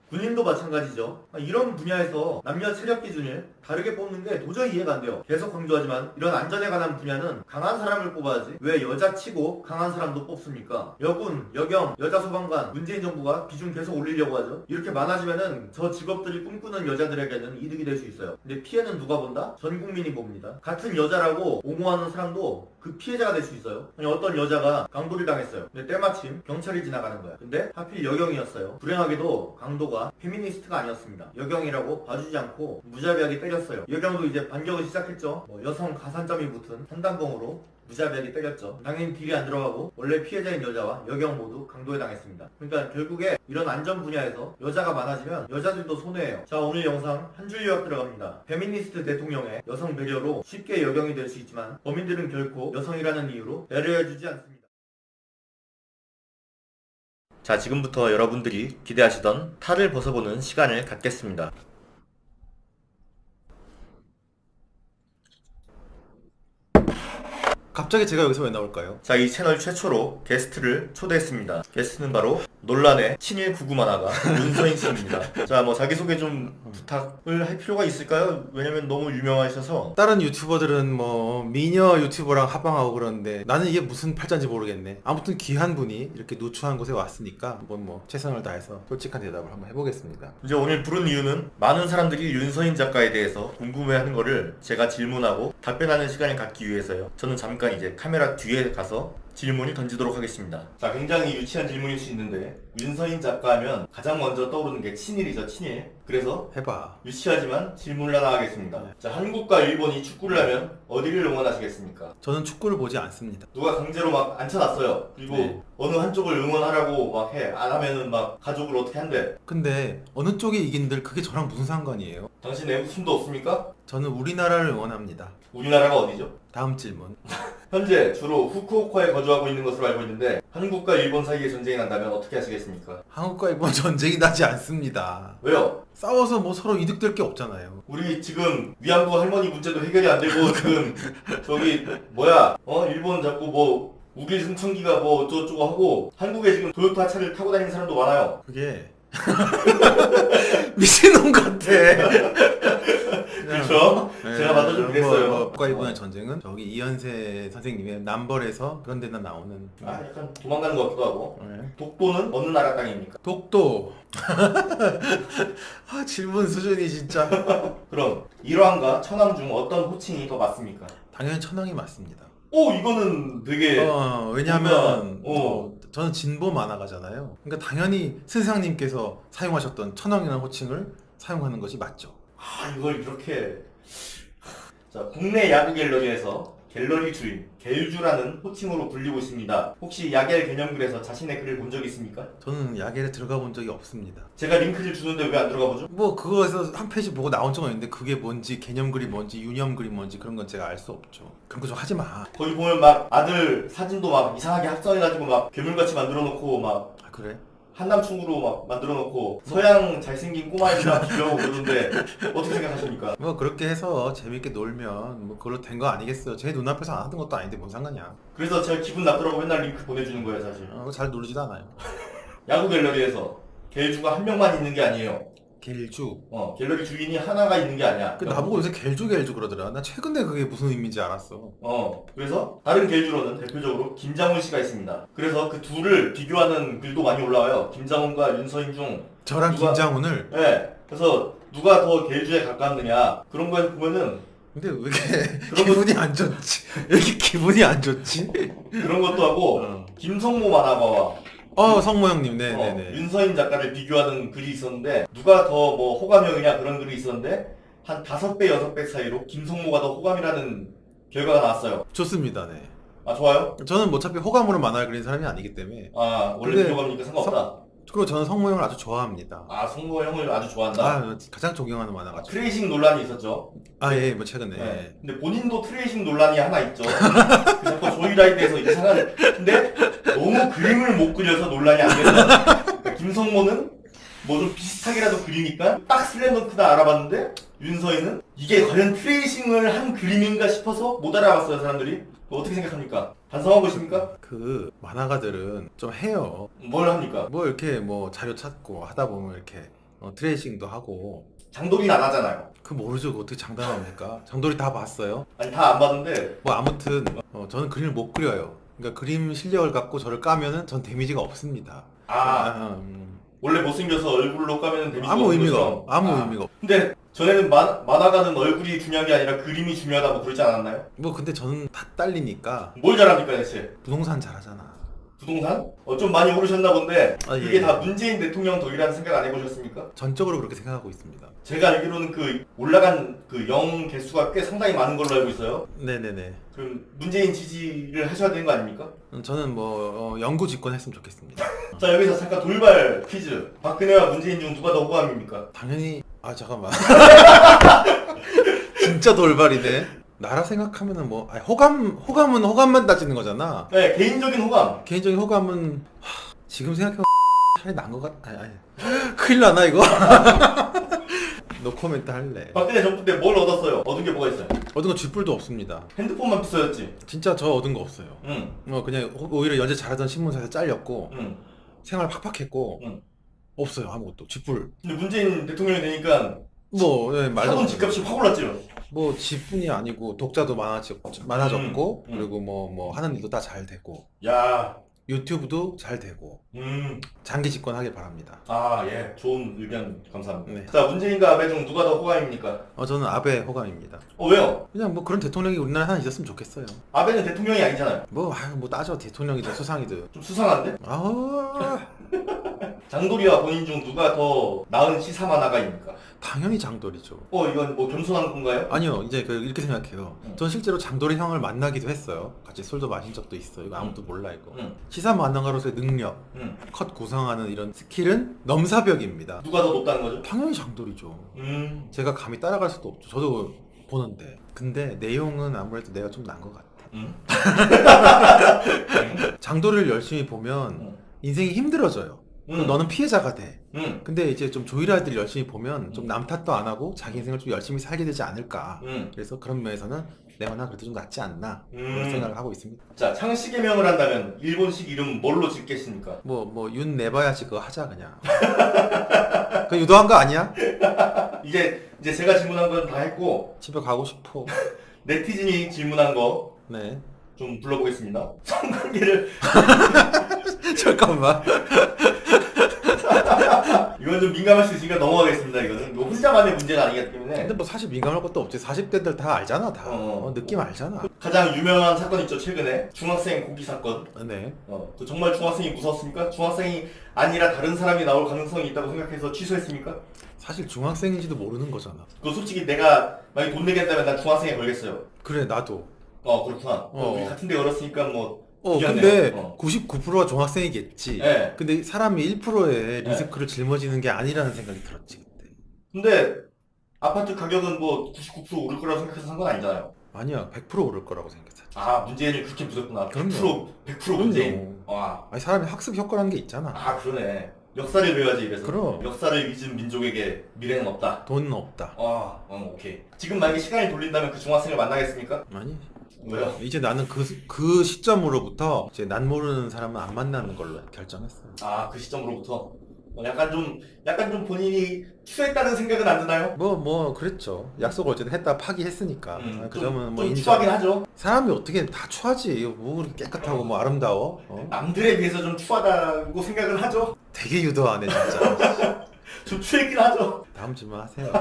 군인도 마찬가지죠. 이런 분야에서 남녀 체력 기준을 다르게 뽑는 게 도저히 이해가 안 돼요. 계속 강조하지만 이런 안전에 관한 분야는 강한 사람을 뽑아야지 왜 여자 치고 강한 사람도 뽑습니까? 여군, 여경, 여자 소방관, 문재인 정부가 비중 계속 올리려고 하죠. 이렇게 많아지면은 저 직업들이 꿈꾸는 여자들에게는 이득이 될 수 있어요. 근데 피해는 누가 본다? 전 국민이 봅니다. 같은 여자라고 옹호하는 사람도 그 피해자가 될 수 있어요. 아니 어떤 여자가 강도를 당했어요. 근데 때마침 경찰이 지나가는 거야. 근데 하필 여경이었어요. 불행하게도 강도가 페미니스트가 아니었습니다. 여경이라고 봐주지 않고 무자비하게 때렸어요. 여경도 이제 반격을 시작했죠. 여성 가산점이 붙은 산단봉으로 무자비하게 때렸죠. 당연히 딜이 안 들어가고 원래 피해자인 여자와 여경 모두 강도에 당했습니다. 그러니까 결국에 이런 안전 분야에서 여자가 많아지면 여자들도 손해예요. 자, 오늘 영상 한 줄 요약 들어갑니다. 페미니스트 대통령의 여성 배려로 쉽게 여경이 될 수 있지만 범인들은 결코 여성이라는 이유로 배려해주지 않습니다. 자, 지금부터 여러분들이 기대하시던 탈을 벗어보는 시간을 갖겠습니다. 갑자기 제가 여기서 왜 나올까요? 자, 이 채널 최초로 게스트를 초대했습니다. 게스트는 바로 논란의 친일 구구만화가 윤서인 씨입니다. 자, 뭐 자기소개 좀 부탁을 할 필요가 있을까요? 왜냐면 너무 유명하셔서. 다른 유튜버들은 뭐 미녀 유튜버랑 합방하고 그러는데 나는 이게 무슨 팔자인지 모르겠네. 아무튼 귀한 분이 이렇게 누추한 곳에 왔으니까 한번 뭐 최선을 다해서 솔직한 대답을 한번 해보겠습니다. 이제 오늘 부른 이유는 많은 사람들이 윤서인 작가에 대해서 궁금해하는 거를 제가 질문하고 답변하는 시간을 갖기 위해서요. 저는 잠깐 이제 카메라 뒤에 가서 질문을 던지도록 하겠습니다. 자, 굉장히 유치한 질문일 수 있는데 윤서인 작가 하면 가장 먼저 떠오르는 게 친일이죠, 친일. 그래서 해봐. 유치하지만 질문을 하나 하겠습니다. 자, 한국과 일본이 축구를 하면 어디를 응원하시겠습니까? 저는 축구를 보지 않습니다. 누가 강제로 막 앉혀놨어요. 그리고 네. 어느 한쪽을 응원하라고 막 해. 안 하면은 막 가족을 어떻게 한대. 근데 어느 쪽이 이긴들 그게 저랑 무슨 상관이에요? 당신 애국 숨도 없습니까? 저는 우리나라를 응원합니다. 우리나라가 어디죠? 다음 질문. 현재 주로 후쿠오카에 거주하고 있는 것으로 알고 있는데 한국과 일본 사이에 전쟁이 난다면 어떻게 하시겠습니까? 한국과 일본 전쟁이 나지 않습니다. 왜요? 싸워서 뭐 서로 이득될 게 없잖아요. 우리 지금 위안부 할머니 문제도 해결이 안 되고 지금 저기 뭐야 일본 자꾸 뭐 우길 승천기가 뭐 어쩌고저쩌고 하고 한국에 지금 도요타 차를 타고 다니는 사람도 많아요. 그게 미친놈 같아. 그렇죠? 제가 봐도 좀 그랬어요. 국가 일본의 전쟁은 저기 이현세 선생님의 남벌에서 그런 데나 나오는. 약간 도망가는 것 같기도 하고. 네. 독도는 어느 나라 땅입니까? 독도. 질문 수준이 진짜. 그럼 일왕과 천황 중 어떤 호칭이 더 맞습니까? 당연히 천황이 맞습니다. 오, 이거는 되게 왜냐하면 뭔가, 저는 진보 만화가잖아요. 그러니까 당연히 스승님께서 사용하셨던 천황이라는 호칭을 사용하는 것이 맞죠. 이걸 이렇게. 자, 국내 야구 갤러리에서 갤러리 주인, 갤주라는 호칭으로 불리고 있습니다. 혹시 야겔 개념글에서 자신의 글을 본 적 있습니까? 저는 야겔에 들어가 본 적이 없습니다. 제가 링크를 주는데 왜 안 들어가 보죠? 뭐 그거에서 한 페이지 보고 나온 적은 있는데 그게 뭔지 개념글이 뭔지 유념글이 뭔지 그런 건 제가 알 수 없죠. 그런 거 좀 하지 마. 거기 보면 막 아들 사진도 막 이상하게 합성해가지고 막 괴물같이 만들어 놓고 막 그래? 한남충으로 막 만들어 놓고 서양 잘생긴 꼬마애들랑 비교하고 그러던데 어떻게 생각하십니까? 뭐 그렇게 해서 재밌게 놀면 뭐 그걸로 된 거 아니겠어요. 제 눈앞에서 안 하던 것도 아닌데 뭔 상관이야. 그래서 제가 기분 나쁘라고 맨날 링크 보내주는 거예요, 사실. 잘 누르지도 않아요. 야구 갤러리에서 갤주가 한 명만 있는 게 아니에요. 갤주. 갤러리 주인이 하나가 있는 게 아니야. 나보고 요새 갤주 그러더라. 나 최근에 그게 무슨 의미인지 알았어. 그래서 다른 갤주로는 대표적으로 김장훈 씨가 있습니다. 그래서 그 둘을 비교하는 글도 많이 올라와요. 김장훈과 윤서인 중 저랑 누가- 김장훈을. 네. 그래서 누가 더 개주에 가까웠느냐 그런 거에서 보면은 근데 왜 이렇게 그런 기분이 안 좋지? 왜 이렇게 기분이 안 좋지? 그런 것도 하고 어. 김성모 만화가와 성모 형님, 네네네. 윤서인 작가를 비교하는 글이 있었는데 누가 더 뭐 호감형이냐 그런 글이 있었는데 한 5배, 6배 사이로 김성모가 더 호감이라는 결과가 나왔어요. 좋습니다, 네. 아 좋아요? 저는 뭐 어차피 호감으로 만화를 그리는 사람이 아니기 때문에. 아 원래 근데 비호감이니까 상관없다. 그리고 저는 성모 형을 아주 좋아합니다. 아 성모 형을 아주 좋아한다. 가장 존경하는 만화가. 트레이싱 논란이 있었죠. 예, 뭐 최근에. 네. 근데 본인도 트레이싱 논란이 하나 있죠. 그 자꾸 조이라이트에서 이상한 근데 너무 그림을 못 그려서 논란이 안 된다. 그러니까 김성모는 뭐 좀 비슷하게라도 그리니까 딱 슬램덩크다 알아봤는데 윤서인은 이게 과연 트레이싱을 한 그림인가 싶어서 못 알아봤어요 사람들이. 어떻게 생각합니까? 반성하고 있습니까? 그 만화가들은 좀 해요. 뭘 합니까? 뭐 이렇게 뭐 자료 찾고 하다 보면 이렇게 트레이싱도 하고. 장돌이는 안 하잖아요. 그 모르죠. 그거 어떻게 장담합니까? 장돌이 다 봤어요. 아니 다 안 봤는데 뭐 아무튼 저는 그림을 못 그려요. 그러니까 그림 실력을 갖고 저를 까면은 전 데미지가 없습니다. 원래 못생겨서 얼굴로 까면 데미지가 아무 없는 의미가 것처럼. 아무 의미가 없. 근데 전에는 만화가는 얼굴이 중요한 게 아니라 그림이 중요하다고 그러지 않았나요? 뭐 근데 저는 다 딸리니까 뭘 잘합니까 대체? 부동산 잘하잖아. 부동산? 좀 많이 오르셨나 본데 그게 예. 다 문재인 대통령 덕이라는 생각 안 해보셨습니까? 전적으로 그렇게 생각하고 있습니다. 제가 알기로는 그 올라간 그 영 개수가 꽤 상당히 많은 걸로 알고 있어요. 네네네. 그럼 문재인 지지를 하셔야 되는 거 아닙니까? 저는 뭐 영구 집권했으면 좋겠습니다. 자 여기서 잠깐 돌발 퀴즈. 박근혜와 문재인 중 누가 더 호감입니까? 당연히 잠깐만. 진짜 돌발이네. 나라 생각하면은 뭐 호감은 호감만 따지는 거잖아. 네 개인적인 호감. 개인적인 호감은 지금 생각해보면 차라리 나은 것 같아. 아니. 큰일 나나 이거? 노코멘트 할래. 박근혜 정부 때 뭘 얻었어요? 얻은 게 뭐가 있어요? 얻은 거 쥐뿔도 없습니다. 핸드폰만 비싸졌지. 진짜 저 얻은 거 없어요. 응. 그냥 오히려 연재 잘하던 신문사에서 잘렸고 응. 생활 팍팍했고 응. 없어요 아무것도. 쥐뿔 근데 문재인 대통령이 되니까 말도 사돈 집값이 확 올랐죠. 뭐 집뿐이 아니고 독자도 많아졌고 음. 그리고 뭐 하는 일도 다 잘 되고 야. 유튜브도 잘 되고 장기 집권하길 바랍니다. 아, 예. 좋은 의견 감사합니다. 네. 자, 문재인과 아베 중 누가 더 호감입니까? 저는 아베 호감입니다. 왜요? 그냥 뭐 그런 대통령이 우리나라에 하나 있었으면 좋겠어요. 아베는 대통령이 아니잖아요. 뭐 따져 대통령이든 수상이든. 좀 수상한데? 장도리와 본인 중 누가 더 나은 시사 만화가입니까? 당연히 장돌이죠. 이건 뭐 겸손한 건가요? 아니요, 이제 이렇게 생각해요. 전 실제로 장도리 형을 만나기도 했어요. 같이 술도 마신 적도 있어요. 이거 아무도 몰라 이거. 시사 만화가로서의 능력, 컷 구성하는 이런 스킬은 넘사벽입니다. 누가 더 높다는 거죠? 당연히 장돌이죠. 제가 감히 따라갈 수도 없죠. 저도 보는데. 근데 내용은 아무래도 내가 좀 난 것 같아. 장도리를 열심히 보면 인생이 힘들어져요. 너는 피해자가 돼. 근데 이제 좀 조이라이트를 열심히 보면 좀 남 탓도 안 하고 자기 인생을 좀 열심히 살게 되지 않을까. 그래서 그런 면에서는 내 만화 그래도 좀 낫지 않나 그런 생각을 하고 있습니다. 자, 창씨 개명을 한다면 일본식 이름 뭘로 짓겠습니까? 윤 내봐야지 그거 하자 그냥. 그 유도한 거 아니야? 이제 제가 질문한 건 다 했고 집에 가고 싶어. 네티즌이 질문한 거 네. 좀 불러보겠습니다. 성관계를 잠깐만. 이건 좀 민감할 수 있으니까 넘어가겠습니다. 이거는 뭐 혼자만의 문제가 아니기 때문에. 근데 뭐 사실 민감할 것도 없지. 40대들 다 알잖아 다. 느낌 알잖아. 가장 유명한 사건 있죠 최근에 중학생 고기 사건. 네. 그 정말 중학생이 무서웠습니까? 중학생이 아니라 다른 사람이 나올 가능성이 있다고 생각해서 취소했습니까? 사실 중학생인지도 모르는 거잖아. 그 솔직히 내가 만약 돈 내겠다면 난 중학생에 걸겠어요. 그래 나도. 그렇구나. 우리 같은데 열었으니까 뭐. 근데 99%가 중학생이겠지. 네. 근데 사람이 1%의 리스크를 짊어지는 게 아니라는 생각이 들었지 그때. 근데 아파트 가격은 뭐 99% 오를 거라고 생각해서 산 건 아니잖아요. 아니야 100% 오를 거라고 생각했어. 문재인이 그렇게 무섭구나. 그럼요. 100% 문재인. 와. 아니 사람이 학습 효과라는 게 있잖아. 그러네. 역사를 배워야지 입에서. 그럼. 역사를 잊은 민족에게 미래는 없다. 돈은 없다. 오케이. 지금 만약에 시간이 돌린다면 그 중학생을 만나겠습니까? 아니. 왜요? 이제 나는 그 시점으로부터 이제 난 모르는 사람은 안 만나는 걸로 결정했어. 그 시점으로부터 약간 좀 본인이 추했다는 생각은 안 드나요? 그랬죠. 약속을 어쨌든 했다 파기했으니까. 그 점은 뭐 좀 인정. 추하긴 하죠. 사람이 어떻게 다 추하지. 뭐 그렇게 깨끗하고 뭐 아름다워. 남들에 비해서 좀 추하다고 생각을 하죠. 되게 유도하네 진짜. 좀 추했긴 하죠. 다음 질문 하세요.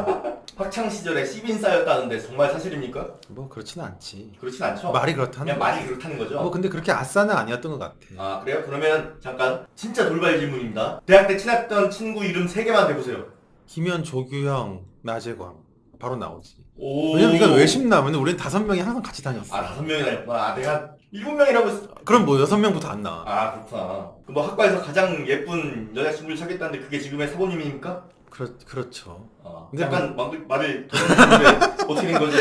학창 시절에 씨빈싸였다는데 정말 사실입니까? 뭐 그렇진 않지. 그렇진 않죠. 말이 그렇다는 그냥 거지. 말이 그렇다는 거죠. 뭐 근데 그렇게 아싸는 아니었던 것 같아. 아 그래요? 그러면 잠깐 진짜 돌발 질문입니다. 대학 때 친했던 친구 이름 3개만 대보세요. 김현, 조규형, 나재광 바로 나오지. 오. 왜냐면 이건 왜 쉽냐면 우리는 5명이 항상 같이 다녔어. 아 5명이 다녔구나. 아 내가 7명이라고 했어. 그럼 뭐 6명부터 안 나와. 아 그렇구나. 그럼 뭐 학과에서 가장 예쁜 여자친구를 사귀었다는데 그게 지금의 사모님입니까? 그렇죠. 아, 근데 약간 말을 돌렸는데 어떻게 된 거지?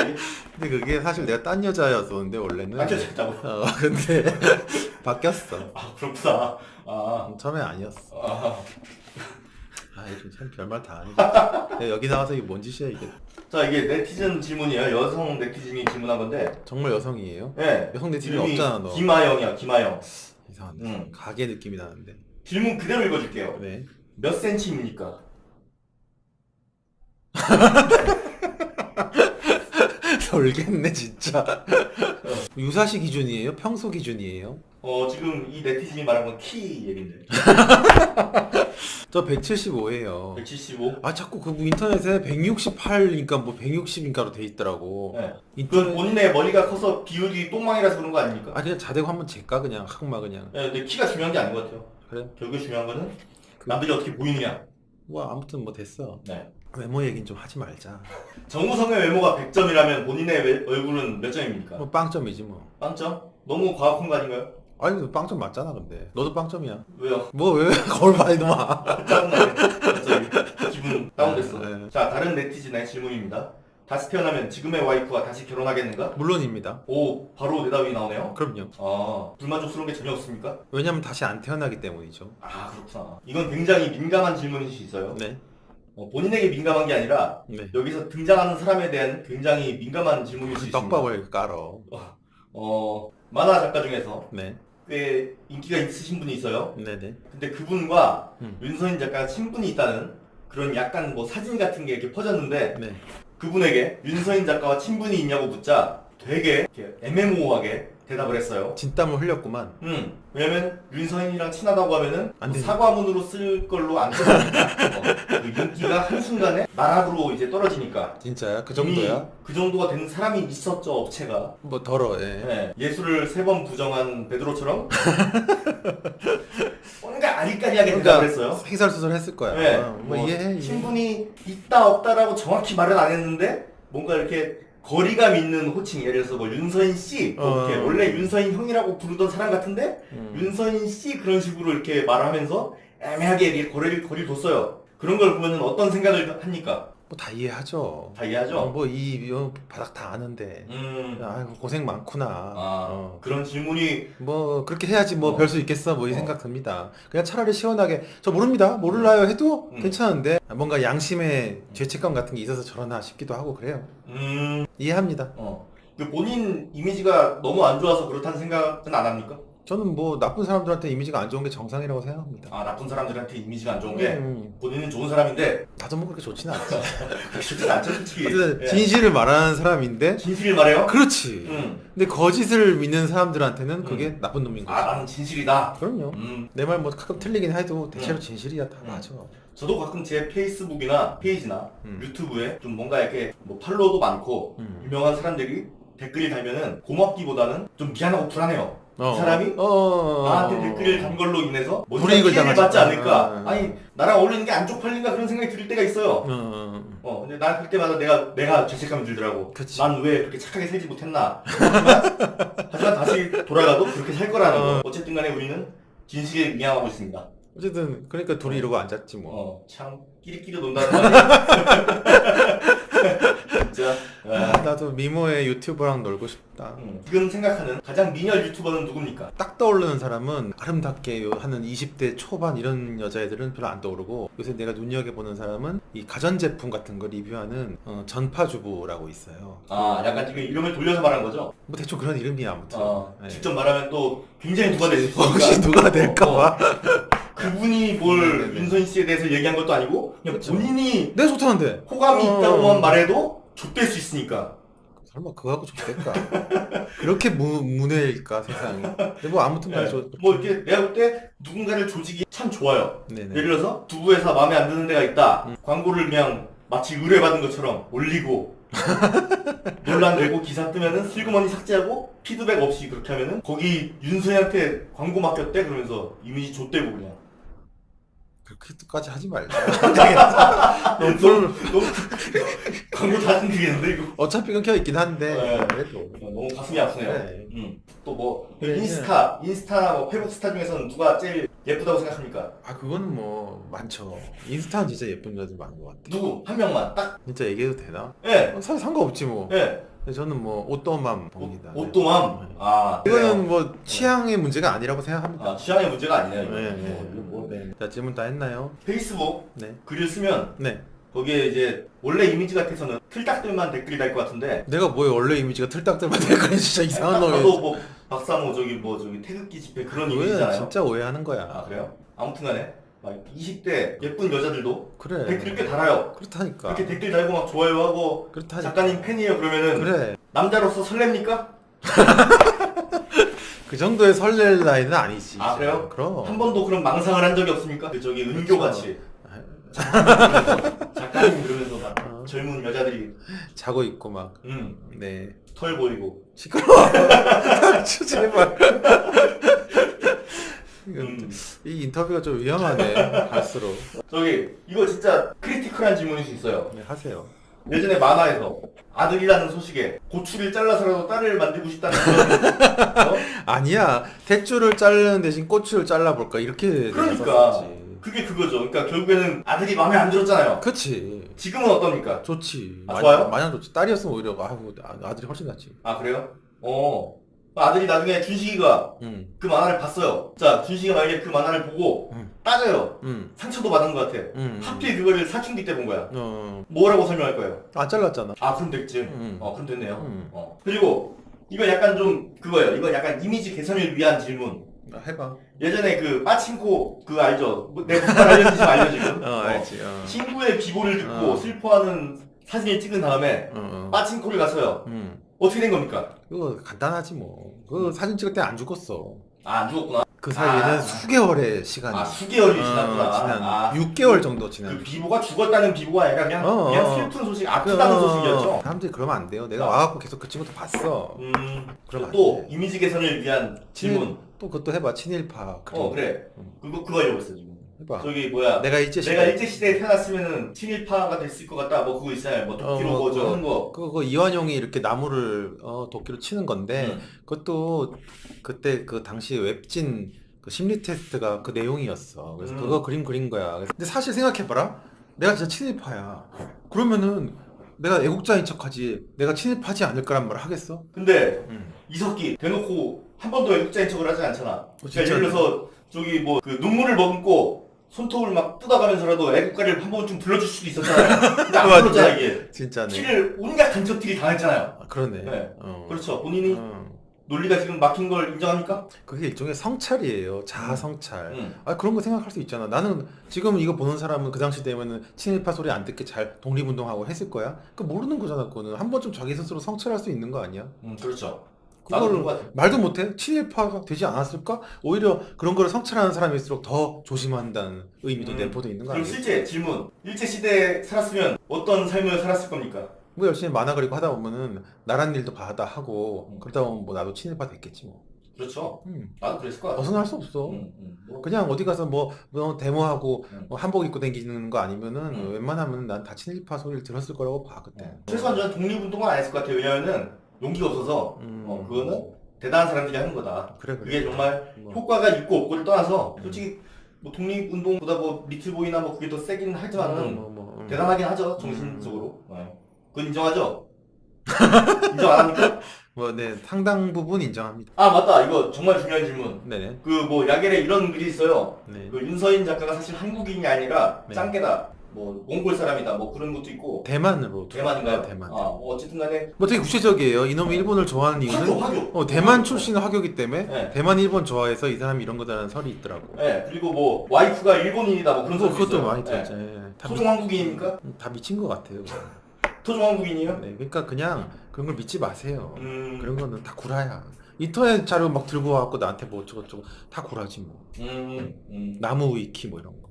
근데 그게 사실 내가 딴 여자였었는데 원래는. 맞춰졌다고. 근데 바뀌었어. 아 그렇구나. 아. 처음에 아니었어. 아. 요즘 참 별말 다 아니지. 여기 나와서 이게 뭔 짓이야 이게. 자 이게 네티즌 질문이에요. 여성 네티즌이 질문한 건데. 정말 여성이에요? 네. 여성 네티즌 이름이 없잖아 너. 김아영이야 김아영. 이상한데. 가게 느낌이 나는데. 질문 그대로 읽어줄게요. 네. 몇 센치입니까? 돌겠네 진짜. 유사시 기준이에요? 평소 기준이에요? 지금 이 네티즌이 말한 건 키 얘긴데. 저 175예요. 175? 아 자꾸 그 인터넷에 168이니까 뭐 160인가로 돼 있더라고. 네. 그건 본인의 머리가 커서 비율이 똥망이라서 그런 거 아닙니까? 아 그냥 자대고 한번 잴까 그냥 학마 그냥. 네, 근데 키가 중요한 게 아닌 것 같아요. 그래? 결국에 중요한 거는 남들이 어떻게 보이느냐. 뭐 아무튼 뭐 됐어. 네. 외모 얘기는 좀 하지 말자. 정우성의 외모가 100점이라면 본인의 얼굴은 몇 점입니까? 뭐 빵점이지 뭐. 빵점? 너무 과학한 거 아닌가요? 아니 빵점 맞잖아 근데. 너도 빵점이야. 왜요? 뭐 왜 거울 봐 이놈아. 짜증나네. 갑자기 기분 다운됐어. 네. 자, 다른 네티즌의 질문입니다. 다시 태어나면 지금의 와이프와 다시 결혼하겠는가? 물론입니다. 오, 바로 대답이 나오네요. 그럼요. 아, 불만족스러운 게 전혀 없습니까? 왜냐면 다시 안 태어나기 때문이죠. 아, 그렇구나. 이건 굉장히 민감한 질문일 수 있어요. 네. 본인에게 민감한 게 아니라 네. 여기서 등장하는 사람에 대한 굉장히 민감한 질문일 수 있습니다. 떡밥을 깔어. 만화 작가 중에서 네. 꽤 인기가 있으신 분이 있어요. 네네. 근데 그분과 음. 윤서인 작가가 친분이 있다는 그런 약간 뭐 사진 같은 게 이렇게 퍼졌는데 네. 그분에게 윤서인 작가와 친분이 있냐고 묻자 되게 이렇게 애매모호하게 대답을 했어요. 진땀을 흘렸구만. 왜냐면 윤서인이랑 친하다고 하면은 안 되지. 사과문으로 쓸 걸로 안 써지니까 그 인기가 한순간에 나락으로 이제 떨어지니까. 진짜야? 그 이미 정도야? 그 정도가 된 사람이 있었죠, 업체가. 뭐 더러. 예. 네, 예술을 3번 부정한 베드로처럼 뭔가 아리까리하게 대답을 했어요. 횡설수설 했을 거야. 네, 뭐 이해해. 친분이 있다 없다라고 정확히 말은 안 했는데 뭔가 이렇게 거리감 있는 호칭, 예를 들어서 뭐 윤서인 씨, 이렇게 원래 윤서인 형이라고 부르던 사람 같은데 윤서인 씨 그런 식으로 이렇게 말하면서 애매하게 이렇게 거리를 뒀어요. 그런 걸 보면은 어떤 생각을 합니까? 뭐 다 이해하죠. 다 이해하죠? 뭐 이 바닥 다 아는데. 아이고 고생 많구나. 그런 질문이 뭐 그렇게 해야지 뭐 별 수 있겠어 뭐 이 생각 듭니다. 그냥 차라리 시원하게 저 모릅니다 모를라요 해도 괜찮은데 뭔가 양심의 죄책감 같은 게 있어서 저러나 싶기도 하고 그래요. 이해합니다. 그 본인 이미지가 너무 안 좋아서 그렇다는 생각은 안 합니까? 저는 뭐 나쁜 사람들한테 이미지가 안 좋은 게 정상이라고 생각합니다. 아, 나쁜 사람들한테 이미지가 안 좋은 게 본인은 좋은 사람인데 나도 뭐 그렇게 좋지는 않지. 그렇게 좋진 않죠, 솔직히. 어쨌든 예. 진실을 말하는 사람인데 진실을 말해요? 그렇지. 근데 거짓을 믿는 사람들한테는 그게 나쁜 놈인 거지. 나는 진실이다. 그럼요. 내 말 뭐 가끔 틀리긴 해도 대체로 진실이야 다 맞아. 저도 가끔 제 페이스북이나 페이지나 유튜브에 좀 뭔가 이렇게 뭐 팔로워도 많고 유명한 사람들이 댓글을 달면은 고맙기보다는 좀 미안하고 불안해요. 그 사람이 나한테 댓글을 단 걸로 인해서 뭔가 불이익을 피해를 당하지. 받지 않을까. 아니 나랑 어울리는 게 안 쪽팔린가 그런 생각이 들 때가 있어요. 근데 난 그때마다 내가 죄책감이 들더라고. 그치. 난 왜 그렇게 착하게 살지 못했나. 하지만 다시 돌아가도 그렇게 살 거라는 거. 어쨌든 간에 우리는 진실에 미양하고 있습니다. 어쨌든 그러니까 둘이 이러고 앉았지 뭐. 참 끼리끼리 논다는 거 아니야? 진짜. 나도 미모의 유튜버랑 놀고 싶다. 지금 생각하는 가장 미녀 유튜버는 누굽니까? 딱 떠오르는 사람은 아름답게 하는 20대 초반 이런 여자애들은 별로 안 떠오르고 요새 내가 눈여겨보는 사람은 이 가전제품 같은 거 리뷰하는 전파주부라고 있어요. 약간 지금 이름을 돌려서 말한 거죠? 뭐 대충 그런 이름이야 아무튼. 네. 직접 말하면 또 굉장히 누가 될 수 있으니까. 혹시 누가 될까봐. 그분이 뭘 윤선 씨에 대해서 얘기한 것도 아니고 그냥 그쵸. 본인이 내가 좋다는데 호감이 있다고만 말해도 좆될 수 있으니까. 설마 그거 하고 좋겠까? 그렇게 문외일까 세상이. 근데 뭐 아무튼 간에 뭐 이렇게 내가 볼 때 누군가를 조직이 참 좋아요. 네네. 예를 들어서 두부 회사 마음에 안 드는 데가 있다. 광고를 그냥 마치 의뢰받은 것처럼 올리고 논란 되고 기사 뜨면은 슬그머니 삭제하고 피드백 없이 그렇게 하면은 거기 윤서희한테 광고 맡겼대 그러면서 이미지 줬대고 그냥. 그렇게까지 하지 말자. 너무 광고 다 끊기겠는데 이거. 어차피 끊겨 있긴 한데 네. 그래도 너무 가슴이 아프네요. 네. 또 뭐 네. 인스타나 뭐 페북 스타 중에서는 누가 제일 예쁘다고 생각합니까? 그건 뭐 많죠. 인스타는 진짜 예쁜 여자들 많은 것 같아. 누구 한 명만 딱. 진짜 얘기해도 되나? 예. 사실 상관없지 뭐. 예. 근데 저는 뭐 옷도만 봅니다. 옷도맘. 네. 아 이거는 뭐 취향의 문제가 아니라고 생각합니다. 아, 취향의 문제가 아니네요. 이거. 네, 뭐. 네. 자, 질문 다 했나요? 페이스북 네. 글을 쓰면 네. 거기에 이제 원래 이미지 같아서는 틀딱들만 댓글이 달 것 같은데 내가 뭐에 원래 이미지가 틀딱들만 댓글이 진짜 이상한 나도 놈이. 뭐 박사모 저기 태극기 집회 그런 그거야 이미지잖아요. 진짜 오해하는 아 거야. 그래요? 아무튼간에 막 20대 예쁜 여자들도 그래. 댓글 꽤 달아요. 그렇다니까. 이렇게 댓글 달고 막 좋아요하고 그렇다니까. 작가님 팬이에요 그러면은 그래. 남자로서 설렙니까? 그 정도의 설렐 나이는 아니지. 아 그래요? 그럼. 한 번도 그런 망상을 한 적이 없습니까? 그 저기 그렇죠. 은교같이 작가님 그러면서 막 젊은 여자들이 자고 있고 막. 네. 털 보이고 시끄러워. 제발. 이 인터뷰가 좀 위험하네. 갈수록. 저기 이거 진짜 크리티컬한 질문일 수 있어요. 네, 하세요. 예전에 만화에서 아들이라는 소식에 고추를 잘라서라도 딸을 만들고 싶다는 그런 아니야. tet줄을 자르는 대신 꼬추를 잘라볼까 이렇게 그러니까 썼었지. 그게 그거죠. 그러니까 결국에는 아들이 마음에 안 들었잖아요. 그치. 지금은 어떻습니까? 좋지. 아, 좋아요? 마냥 좋지. 딸이었으면 오히려 아들이 훨씬 낫지. 아 그래요? 아들이 나중에 준식이가 응. 그 만화를 봤어요. 자 준식이가 만약에 그 만화를 보고 따져요. 응. 상처도 받은 것 같아. 응. 하필 그거를 사춘기 때 본 거야. 어. 뭐라고 설명할 거예요? 안 잘랐잖아. 아 그럼 됐지. 응. 그럼 됐네요. 응. 그리고 이거 약간 좀 그거예요. 이거 약간 이미지 개선을 위한 질문. 해봐. 예전에 그 빠친코 그거 알죠? 내 무슨 말 알려주지 알려 지금. 알지. 친구의 비보를 듣고 슬퍼하는 사진을 찍은 다음에 빠친코를 갔어요. 어떻게 된 겁니까? 그거 간단하지 뭐. 그 사진 찍을 때 안 죽었어. 아, 안 죽었구나. 그 사이에는 수개월의 시간이. 수개월이 지났구나. 지난 6개월 정도 지난. 그 비보가 죽었다는 비보가 아니라 그냥, 그냥 슬픈 소식, 아프다는 소식이었죠. 사람들이 그러면 안 돼요. 내가 와갖고 계속 그 친구도 봤어. 그럼 또 이미지 개선을 위한 질문. 또 그것도 해봐. 친일파. 그래. 그거 하려고 했어 지금. 해봐. 저기 뭐야. 내가 일제시대에 태어났으면은 친일파가 됐을 것 같다. 뭐 그거 있잖아요. 뭐 도끼로 뭐저 하는 거. 그거 이완용이 이렇게 나무를 도끼로 치는 건데 그것도 그때 그 당시 웹진 그 심리 테스트가 그 내용이었어. 그래서 그거 그림 그린 거야. 근데 사실 생각해봐라. 내가 진짜 친일파야. 그러면은 내가 애국자인 척하지. 내가 친일파지 않을 거란 말을 하겠어? 근데 이석기 대놓고 한 번도 애국자인 척을 하지 않잖아. 그러니까 예를 들어서 저기 뭐 그 눈물을 머금고 손톱을 막 뜯어가면서라도 애국가를 한 번쯤 불러줄 수도 있었잖아요. 근데 안 불렀잖아 이게. 진짜네. 티를 온갖 간첩 티를 당했잖아요. 그러네. 네. 그렇죠. 본인이 논리가 지금 막힌 걸 인정합니까? 그게 일종의 성찰이에요. 자아 성찰. 그런 거 생각할 수 있잖아. 나는 지금 이거 보는 사람은 그 당시 되면은 친일파 소리 안 듣게 잘 독립운동하고 했을 거야? 그 모르는 거잖아. 그거는 한 번쯤 자기 스스로 성찰할 수 있는 거 아니야? 그렇죠. 그거를 말도 못해? 친일파가 되지 않았을까? 오히려 그런 거를 성찰하는 사람일수록 더 조심한다는 의미도 내포되어 있는 거 아니야? 그럼 실제 질문. 일제시대에 살았으면 어떤 삶을 살았을 겁니까? 뭐 열심히 만화 그리고 하다 보면은 나란 일도 받아 하고 그러다 보면 뭐 나도 친일파 됐겠지 뭐. 그렇죠. 나도 그랬을 것 같아. 벗어날 수 없어. 그냥 어디 가서 뭐 데모하고 뭐 한복 입고 다니는 거 아니면은 웬만하면 난 다 친일파 소리를 들었을 거라고 봐 그때. 최소한 저는 독립운동은 안 했을 것 같아요. 왜냐면은 용기가 없어서 그거는 대단한 사람들이 하는 거다. 그래. 그게 정말 효과가 있고 없고를 떠나서 솔직히 뭐 독립운동보다 뭐 리틀보이나 뭐 그게 더 세긴 하지만은 대단하긴 하죠. 정신적으로. 그건 인정하죠? 인정 안 합니까? 네, 상당 부분 인정합니다. 아 맞다. 이거 정말 중요한 질문. 네네. 그 뭐 야겔에 이런 글이 있어요. 네. 그 윤서인 작가가 사실 한국인이 아니라 네. 짱깨다. 뭐 몽골 사람이다. 뭐 그런 것도 있고. 대만으로. 대만인가요? 대만. 뭐 어쨌든 간에 뭐 되게 구체적이에요. 이놈이 일본을 좋아하는 이유는 화교. 대만 출신 화교기 때문에 네. 대만 일본 좋아해서 이 사람이 이런 거다라는 설이 있더라고. 네. 그리고 뭐 와이프가 일본인이다. 뭐 그런 소리도 그것도 있어요. 많이 들었죠. 네. 네. 토종 한국인입니까? 다 미친 것 같아요. 토종 한국인이요? 네, 그러니까 그냥 그런 걸 믿지 마세요. 그런 거는 다 구라야. 인터넷 자료 막 들고 와갖고 나한테 뭐 저거 다 구라지 뭐. 나무 위키 뭐 이런 거.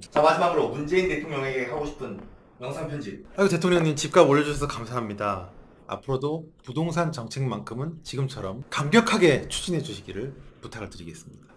자, 마지막으로 문재인 대통령에게 하고 싶은 영상 편집. 아유, 대통령님 집값 올려주셔서 감사합니다. 앞으로도 부동산 정책만큼은 지금처럼 강력하게 추진해 주시기를 부탁을 드리겠습니다.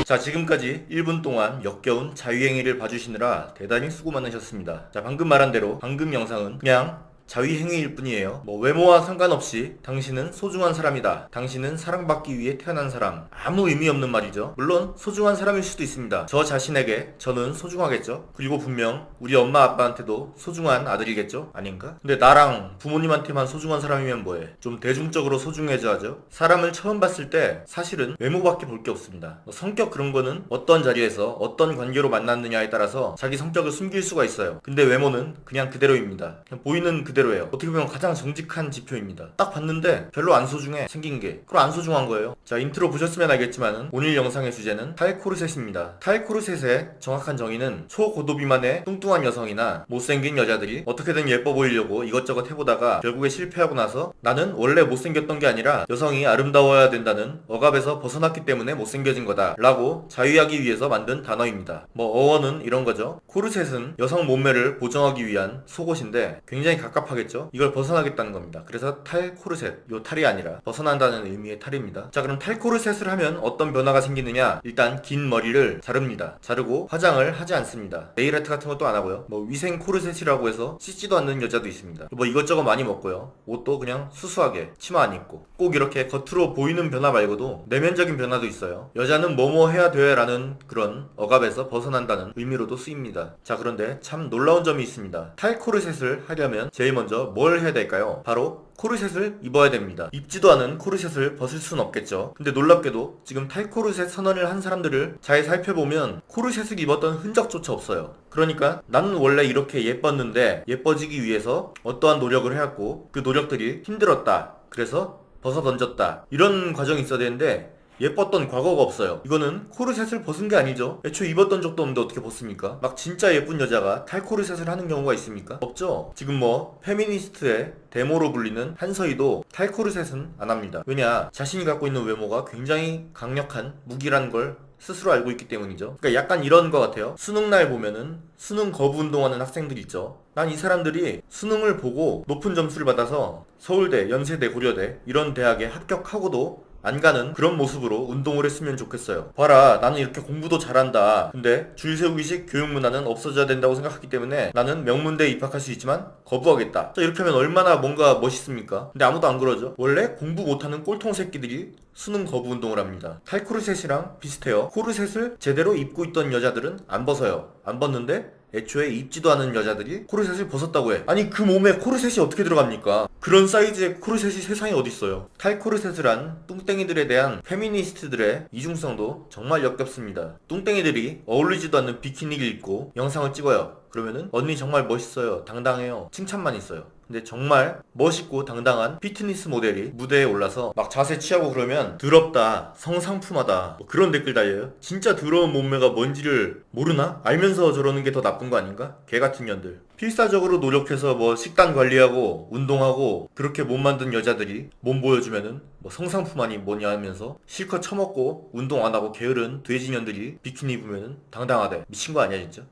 자, 지금까지 1분 동안 역겨운 자유행위를 봐주시느라 대단히 수고 많으셨습니다. 자, 방금 말한 대로 방금 영상은 그냥 자위행위일 뿐이에요. 뭐 외모와 상관없이 당신은 소중한 사람이다. 당신은 사랑받기 위해 태어난 사람. 아무 의미 없는 말이죠. 물론 소중한 사람일 수도 있습니다. 저 자신에게 저는 소중하겠죠. 그리고 분명 우리 엄마 아빠한테도 소중한 아들이겠죠. 아닌가? 근데 나랑 부모님한테만 소중한 사람이면 뭐해? 좀 대중적으로 소중해져야죠. 사람을 처음 봤을 때 사실은 외모밖에 볼 게 없습니다. 성격 그런 거는 어떤 자리에서 어떤 관계로 만났느냐에 따라서 자기 성격을 숨길 수가 있어요. 근데 외모는 그냥 그대로입니다. 그냥 보이는 그대로예요. 어떻게 보면 가장 정직한 지표입니다. 딱 봤는데 별로 안 소중해, 생긴 게. 그럼 안 소중한 거예요. 자, 인트로 보셨으면 알겠지만은 오늘 영상의 주제는 탈코르셋입니다. 탈코르셋의 정확한 정의는 초고도 비만의 뚱뚱한 여성이나 못생긴 여자들이 어떻게든 예뻐 보이려고 이것저것 해보다가 결국에 실패하고 나서 나는 원래 못생겼던 게 아니라 여성이 아름다워야 된다는 억압에서 벗어났기 때문에 못생겨진 거다 라고 자위하기 위해서 만든 단어입니다. 뭐 어원은 이런 거죠. 코르셋은 여성 몸매를 보정하기 위한 속옷인데 굉장히 갑갑하겠죠. 이걸 벗어나겠다는 겁니다. 그래서 탈코르셋, 요 탈이 아니라 벗어난다는 의미의 탈입니다. 자, 그럼 탈코르셋을 하면 어떤 변화가 생기느냐. 일단 긴 머리를 자릅니다. 자르고 화장을 하지 않습니다. 네일아트 같은 것도 안 하고요. 뭐 위생 코르셋이라고 해서 씻지도 않는 여자도 있습니다. 뭐 이것저것 많이 먹고요. 옷도 그냥 수수하게 치마 안 입고. 꼭 이렇게 겉으로 보이는 변화 말고도 내면적인 변화도 있어요. 여자는 뭐뭐 해야 돼 라는 그런 억압에서 벗어난다는 의미로도 쓰입니다. 자, 그런데 참 놀라운 점이 있습니다. 탈코르셋을 하려면 제일 먼저 뭘 해야 될까요? 바로 코르셋을 입어야 됩니다. 입지도 않은 코르셋을 벗을 순 없겠죠. 근데 놀랍게도 지금 탈코르셋 선언을 한 사람들을 잘 살펴보면 코르셋을 입었던 흔적조차 없어요. 그러니까 나는 원래 이렇게 예뻤는데 예뻐지기 위해서 어떠한 노력을 해왔고 그 노력들이 힘들었다. 그래서 벗어 던졌다. 이런 과정이 있어야 되는데 예뻤던 과거가 없어요. 이거는 코르셋을 벗은 게 아니죠. 애초에 입었던 적도 없는데 어떻게 벗습니까? 막 진짜 예쁜 여자가 탈코르셋을 하는 경우가 있습니까? 없죠. 지금 뭐 페미니스트의 데모로 불리는 한서희도 탈코르셋은 안 합니다. 왜냐? 자신이 갖고 있는 외모가 굉장히 강력한 무기라는 걸 스스로 알고 있기 때문이죠. 그러니까 약간 이런 것 같아요. 수능날 보면은 수능 거부 운동하는 학생들 있죠. 난 이 사람들이 수능을 보고 높은 점수를 받아서 서울대, 연세대, 고려대 이런 대학에 합격하고도 안 가는 그런 모습으로 운동을 했으면 좋겠어요. 봐라, 나는 이렇게 공부도 잘한다. 근데 줄 세우기식 교육 문화는 없어져야 된다고 생각하기 때문에 나는 명문대에 입학할 수 있지만 거부하겠다. 자, 이렇게 하면 얼마나 뭔가 멋있습니까? 근데 아무도 안 그러죠. 원래 공부 못하는 꼴통 새끼들이 수능 거부 운동을 합니다. 탈코르셋이랑 비슷해요. 코르셋을 제대로 입고 있던 여자들은 안 벗어요. 안 벗는데 애초에 입지도 않은 여자들이 코르셋을 벗었다고 해. 아니, 그 몸에 코르셋이 어떻게 들어갑니까? 그런 사이즈의 코르셋이 세상에 어딨어요. 탈코르셋을 한 뚱땡이들에 대한 페미니스트들의 이중성도 정말 역겹습니다. 뚱땡이들이 어울리지도 않는 비키니를 입고 영상을 찍어요. 그러면은 언니 정말 멋있어요, 당당해요, 칭찬만 있어요. 근데 정말 멋있고 당당한 피트니스 모델이 무대에 올라서 막 자세 취하고 그러면 더럽다, 성상품하다, 뭐 그런 댓글 달려요. 진짜 더러운 몸매가 뭔지를 모르나? 알면서 저러는 게 더 나쁜 거 아닌가? 개같은 년들. 필사적으로 노력해서 뭐 식단 관리하고 운동하고 그렇게 몸 만든 여자들이 몸 보여주면은 뭐 성상품 아니 뭐냐 하면서 실컷 처먹고 운동 안 하고 게으른 돼지년들이 비키니 입으면은 당당하대. 미친 거 아니야 진짜?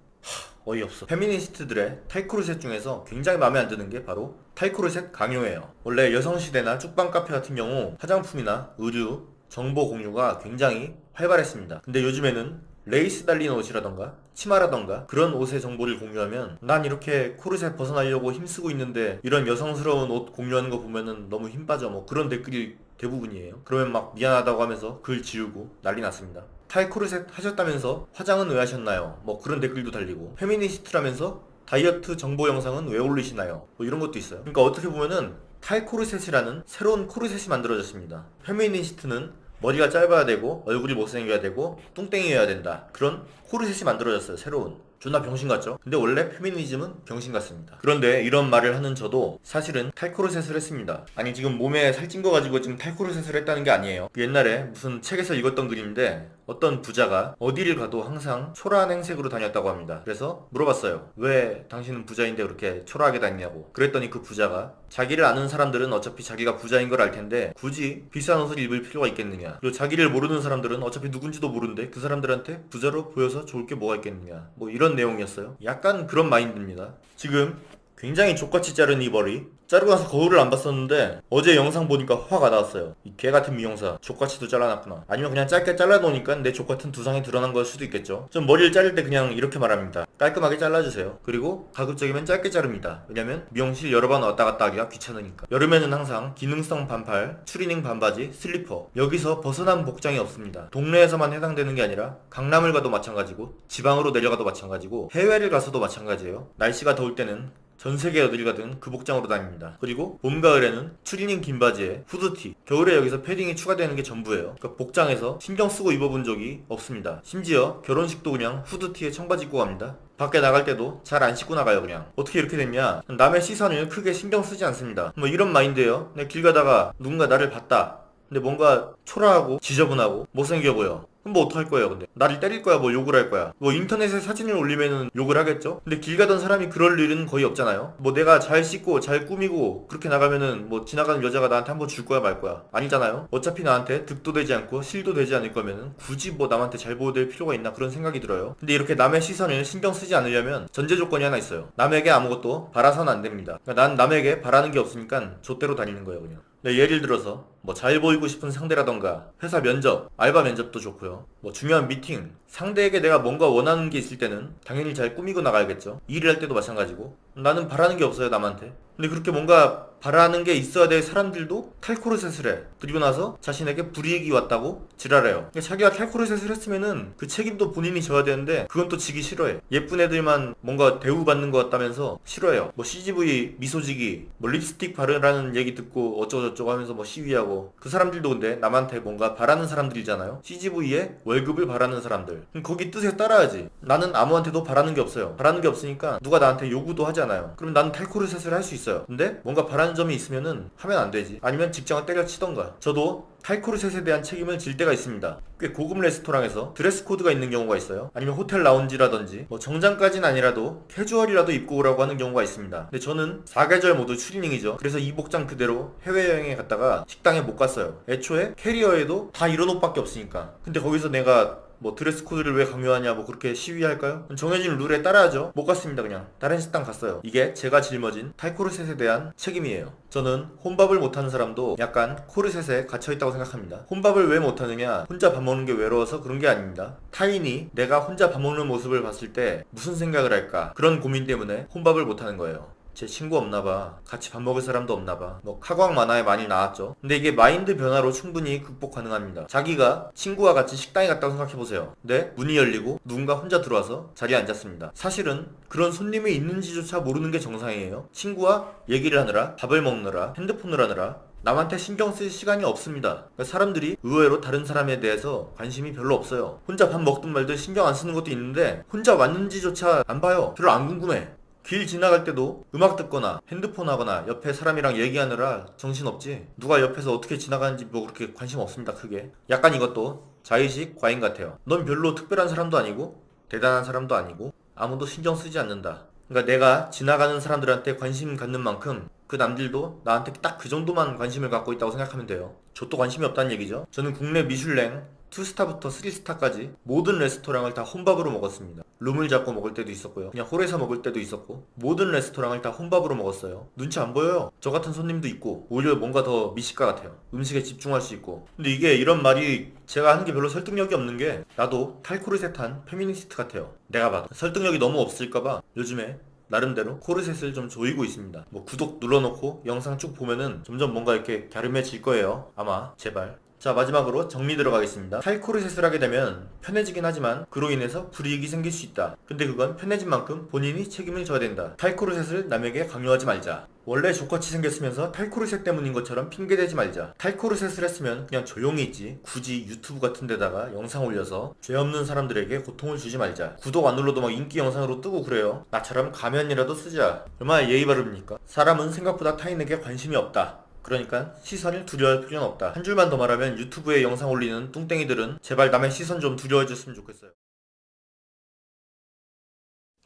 어이없어. 페미니스트들의 탈코르셋 중에서 굉장히 마음에 안 드는 게 바로 탈코르셋 강요예요. 원래 여성시대나 쭉방 카페 같은 경우 화장품이나 의류, 정보 공유가 굉장히 활발했습니다. 근데 요즘에는 레이스 달린 옷이라던가 치마라던가 그런 옷의 정보를 공유하면 난 이렇게 코르셋 벗어나려고 힘쓰고 있는데 이런 여성스러운 옷 공유하는 거 보면은 너무 힘 빠져, 뭐 그런 댓글이 대부분이에요. 그러면 막 미안하다고 하면서 글 지우고 난리 났습니다. 탈코르셋 하셨다면서 화장은 왜 하셨나요? 뭐 그런 댓글도 달리고, 페미니스트라면서 다이어트 정보 영상은 왜 올리시나요? 뭐 이런 것도 있어요. 그러니까 어떻게 보면은 탈코르셋이라는 새로운 코르셋이 만들어졌습니다. 페미니스트는 머리가 짧아야 되고 얼굴이 못생겨야 되고 뚱땡이여야 된다, 그런 코르셋이 만들어졌어요. 새로운. 존나 병신 같죠? 근데 원래 페미니즘은 병신 같습니다. 그런데 이런 말을 하는 저도 사실은 탈코르셋을 했습니다. 아니, 지금 몸에 살찐 거 가지고 지금 탈코르셋을 했다는 게 아니에요. 옛날에 무슨 책에서 읽었던 글인데 어떤 부자가 어디를 가도 항상 초라한 행색으로 다녔다고 합니다. 그래서 물어봤어요. 왜 당신은 부자인데 그렇게 초라하게 다니냐고. 그랬더니 그 부자가 자기를 아는 사람들은 어차피 자기가 부자인 걸 알 텐데 굳이 비싼 옷을 입을 필요가 있겠느냐, 그리고 자기를 모르는 사람들은 어차피 누군지도 모르는데 그 사람들한테 부자로 보여서 좋을 게 뭐가 있겠느냐, 뭐 이런 내용이었어요. 약간 그런 마인드입니다. 지금 굉장히 족같이 자른 이 머리, 자르고 나서 거울을 안 봤었는데 어제 영상 보니까 화가 나왔어요. 이 개같은 미용사 족같이도 잘라놨구나. 아니면 그냥 짧게 잘라놓으니까 내 족같은 두상이 드러난 걸 수도 있겠죠. 전 머리를 자를 때 그냥 이렇게 말합니다. 깔끔하게 잘라주세요. 그리고 가급적이면 짧게 자릅니다. 왜냐면 미용실 여러 번 왔다 갔다 하기가 귀찮으니까. 여름에는 항상 기능성 반팔, 추리닝 반바지, 슬리퍼, 여기서 벗어난 복장이 없습니다. 동네에서만 해당되는 게 아니라 강남을 가도 마찬가지고 지방으로 내려가도 마찬가지고 해외를 가서도 마찬가지예요. 날씨가 더울 때는 전 세계 어딜 가든 그 복장으로 다닙니다. 그리고 봄, 가을에는 추리닝 긴 바지에 후드티, 겨울에 여기서 패딩이 추가되는 게 전부예요. 그러니까 복장에서 신경 쓰고 입어본 적이 없습니다. 심지어 결혼식도 그냥 후드티에 청바지 입고 갑니다. 밖에 나갈 때도 잘 안 씻고 나가요. 그냥. 어떻게 이렇게 됐냐, 남의 시선을 크게 신경 쓰지 않습니다. 뭐 이런 마인드예요. 내가 길 가다가 누군가 나를 봤다, 근데 뭔가 초라하고 지저분하고 못생겨 보여. 그럼 뭐 어떡할 거예요? 근데 나를 때릴 거야, 뭐 욕을 할 거야? 뭐 인터넷에 사진을 올리면은 욕을 하겠죠? 근데 길 가던 사람이 그럴 일은 거의 없잖아요. 뭐 내가 잘 씻고 잘 꾸미고 그렇게 나가면은 뭐 지나가는 여자가 나한테 한번 줄 거야 말 거야? 아니잖아요. 어차피 나한테 득도 되지 않고 실도 되지 않을 거면은 굳이 뭐 남한테 잘 보여줄 필요가 있나, 그런 생각이 들어요. 근데 이렇게 남의 시선을 신경 쓰지 않으려면 전제 조건이 하나 있어요. 남에게 아무것도 바라서는 안 됩니다. 그러니까 난 남에게 바라는 게 없으니까 좆대로 다니는 거예요 그냥. 네, 예를 들어서 뭐 잘 보이고 싶은 상대라던가 회사 면접, 알바 면접도 좋고요. 뭐 중요한 미팅, 상대에게 내가 뭔가 원하는 게 있을 때는 당연히 잘 꾸미고 나가야겠죠. 일을 할 때도 마찬가지고. 나는 바라는 게 없어요 남한테. 근데 그렇게 뭔가 바라는 게 있어야 될 사람들도 탈코르셋을 해. 그리고 나서 자신에게 불이익이 왔다고 지랄해요. 그러니까 자기가 탈코르셋을 했으면은 그 책임도 본인이 져야 되는데 그건 또 지기 싫어해. 예쁜 애들만 뭔가 대우받는 것 같다면서 싫어해요. 뭐 CGV 미소지기, 뭐 립스틱 바르라는 얘기 듣고 어쩌고저쩌고 하면서 뭐 시위하고. 그 사람들도 근데 남한테 뭔가 바라는 사람들이잖아요. CGV에 월급을 바라는 사람들. 그럼 거기 뜻에 따라야지. 나는 아무한테도 바라는 게 없어요. 바라는 게 없으니까 누가 나한테 요구도 하지 않아요. 그럼 나는 탈코르셋을 할 수 있어요. 근데 뭔가 바라는 점이 있으면은 하면 안 되지. 아니면 직장을 때려치던가. 저도 탈코르셋에 대한 책임을 질 때가 있습니다. 꽤 고급 레스토랑에서 드레스 코드가 있는 경우가 있어요. 아니면 호텔 라운지라든지 뭐 정장까지는 아니라도 캐주얼이라도 입고 오라고 하는 경우가 있습니다. 근데 저는 4계절 모두 추리닝이죠. 그래서 이 복장 그대로 해외여행에 갔다가 식당에 못 갔어요. 애초에 캐리어에도 다 이런 옷밖에 없으니까. 근데 거기서 내가 뭐 드레스 코드를 왜 강요하냐, 뭐 그렇게 시위할까요? 정해진 룰에 따라야죠. 못 갔습니다. 그냥 다른 식당 갔어요. 이게 제가 짊어진 탈코르셋에 대한 책임이에요. 저는 혼밥을 못하는 사람도 약간 코르셋에 갇혀있다고 생각합니다. 혼밥을 왜 못하느냐, 혼자 밥 먹는 게 외로워서 그런 게 아닙니다. 타인이 내가 혼자 밥 먹는 모습을 봤을 때 무슨 생각을 할까, 그런 고민 때문에 혼밥을 못하는 거예요. 제 친구 없나봐, 같이 밥 먹을 사람도 없나봐, 뭐 카광 만화에 많이 나왔죠. 근데 이게 마인드 변화로 충분히 극복 가능합니다. 자기가 친구와 같이 식당에 갔다고 생각해보세요. 근데 문이 열리고 누군가 혼자 들어와서 자리에 앉았습니다. 사실은 그런 손님이 있는지조차 모르는 게 정상이에요. 친구와 얘기를 하느라, 밥을 먹느라, 핸드폰을 하느라 남한테 신경 쓸 시간이 없습니다. 그러니까 사람들이 의외로 다른 사람에 대해서 관심이 별로 없어요. 혼자 밥 먹든 말든 신경 안 쓰는 것도 있는데 혼자 왔는지조차 안 봐요. 별로 안 궁금해. 길 지나갈 때도 음악 듣거나 핸드폰 하거나 옆에 사람이랑 얘기하느라 정신없지, 누가 옆에서 어떻게 지나가는지 뭐 그렇게 관심 없습니다. 크게. 약간 이것도 자의식 과잉 같아요. 넌 별로 특별한 사람도 아니고 대단한 사람도 아니고 아무도 신경 쓰지 않는다. 그러니까 내가 지나가는 사람들한테 관심 갖는 만큼 그 남들도 나한테 딱 그 정도만 관심을 갖고 있다고 생각하면 돼요. 저 또 관심이 없다는 얘기죠. 저는 국내 미슐랭 2스타부터 3스타까지 모든 레스토랑을 다 혼밥으로 먹었습니다. 룸을 잡고 먹을 때도 있었고요. 그냥 홀에서 먹을 때도 있었고 모든 레스토랑을 다 혼밥으로 먹었어요. 눈치 안 보여요. 저 같은 손님도 있고 오히려 뭔가 더 미식가 같아요. 음식에 집중할 수 있고. 근데 이게 이런 말이 제가 하는 게 별로 설득력이 없는 게 나도 탈코르셋한 페미니스트 같아요. 내가 봐도 설득력이 너무 없을까봐 요즘에 나름대로 코르셋을 좀 조이고 있습니다. 뭐 구독 눌러놓고 영상 쭉 보면은 점점 뭔가 이렇게 갸름해질 거예요. 아마 제발. 자, 마지막으로 정리 들어가겠습니다. 탈코르셋을 하게 되면 편해지긴 하지만 그로 인해서 불이익이 생길 수 있다. 근데 그건 편해진 만큼 본인이 책임을 져야 된다. 탈코르셋을 남에게 강요하지 말자. 원래 족같이 생겼으면서 탈코르셋 때문인 것처럼 핑계대지 말자. 탈코르셋을 했으면 그냥 조용히 있지. 굳이 유튜브 같은 데다가 영상 올려서 죄 없는 사람들에게 고통을 주지 말자. 구독 안 눌러도 막 인기 영상으로 뜨고 그래요. 나처럼 가면이라도 쓰자. 얼마나 예의 바릅니까? 사람은 생각보다 타인에게 관심이 없다. 그러니까 시선을 두려워할 필요는 없다. 한 줄만 더 말하면 유튜브에 영상 올리는 뚱땡이들은 제발 남의 시선 좀 두려워해줬으면 좋겠어요.